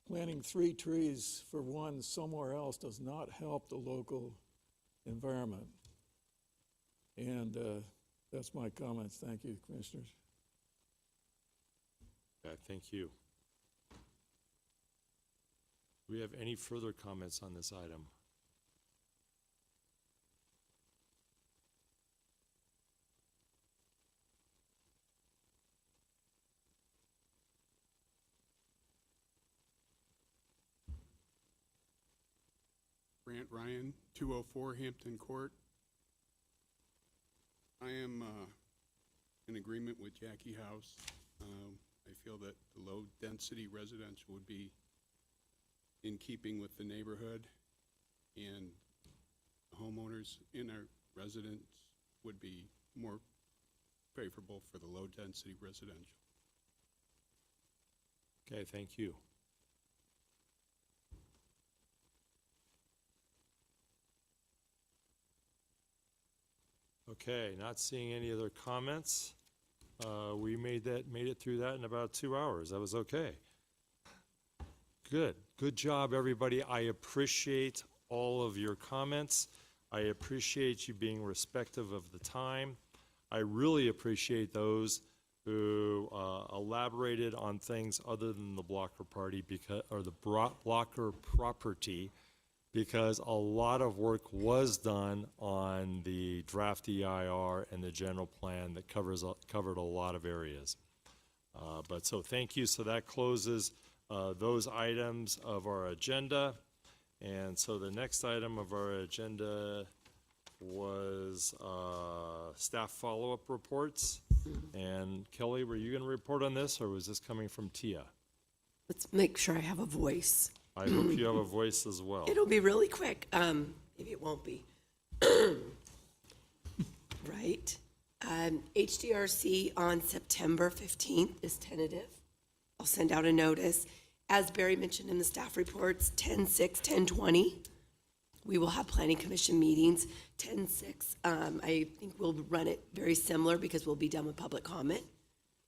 Planting 3 trees for 1 somewhere else does not help the local environment. And that's my comments. Thank you, Commissioners. Yeah, thank you. Do we have any further comments on this item? Grant Ryan, 204 Hampton Court. I am in agreement with Jackie House. I feel that the low-density residential would be in keeping with the neighborhood, and homeowners in our residence would be more favorable for the low-density residential. Okay, thank you. Okay, not seeing any other comments. We made it through that in about 2 hours. That was okay. Good job, everybody. I appreciate all of your comments. I appreciate you being respectful of the time. I really appreciate those who elaborated on things other than the Blocker party or the Blocker property, because a lot of work was done on the draft EIR and the general plan that covered a lot of areas. So thank you. So that closes those items of our agenda. And so the next item of our agenda was staff follow-up reports. And Kelly, were you going to report on this, or was this coming from Tia? Let's make sure I have a voice. I hope you have a voice as well. It'll be really quick. Maybe it won't be. Right. HDRC on September 15th is tentative. I'll send out a notice. As Barry mentioned in the staff reports, 10/6, 10/20, we will have planning commission meetings. 10/6, I think we'll run it very similar because we'll be done with public comment.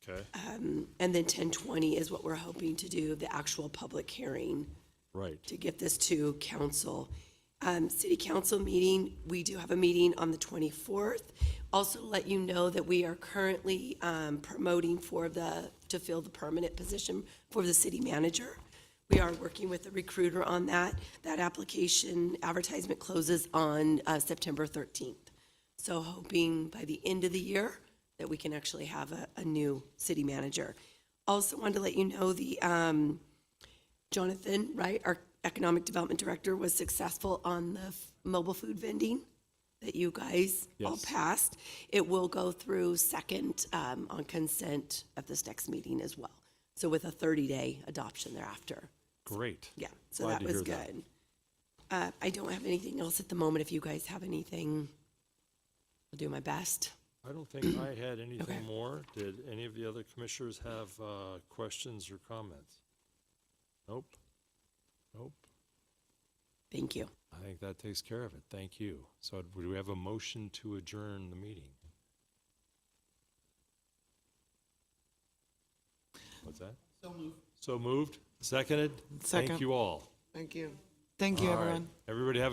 Okay. And then 10/20 is what we're hoping to do, the actual public hearing. Right. To get this to council. City council meeting, we do have a meeting on the 24th. Also let you know that we are currently promoting to fill the permanent position for the city manager. We are working with a recruiter on that. That application advertisement closes on September 13th. So hoping by the end of the year that we can actually have a new city manager. Also wanted to let you know the Jonathan, right, our economic development director, was successful on the mobile food vending that you guys all Yes. passed. It will go through second on consent at this next meeting as well. So with a 30-day adoption thereafter. Great. Yeah, so Glad that to was hear that. good. I don't have anything else at the moment. If you guys have anything, I'll do my best. I don't think I had anything Okay. more. Did any of the other commissioners have questions or comments? Nope. Nope. Thank you. I think that takes care of it. Thank you. So do we have a motion to adjourn the meeting? What's that? So moved. So moved? Seconded? Second. Thank you all. Thank you. Thank you, All right. everyone. Everybody have a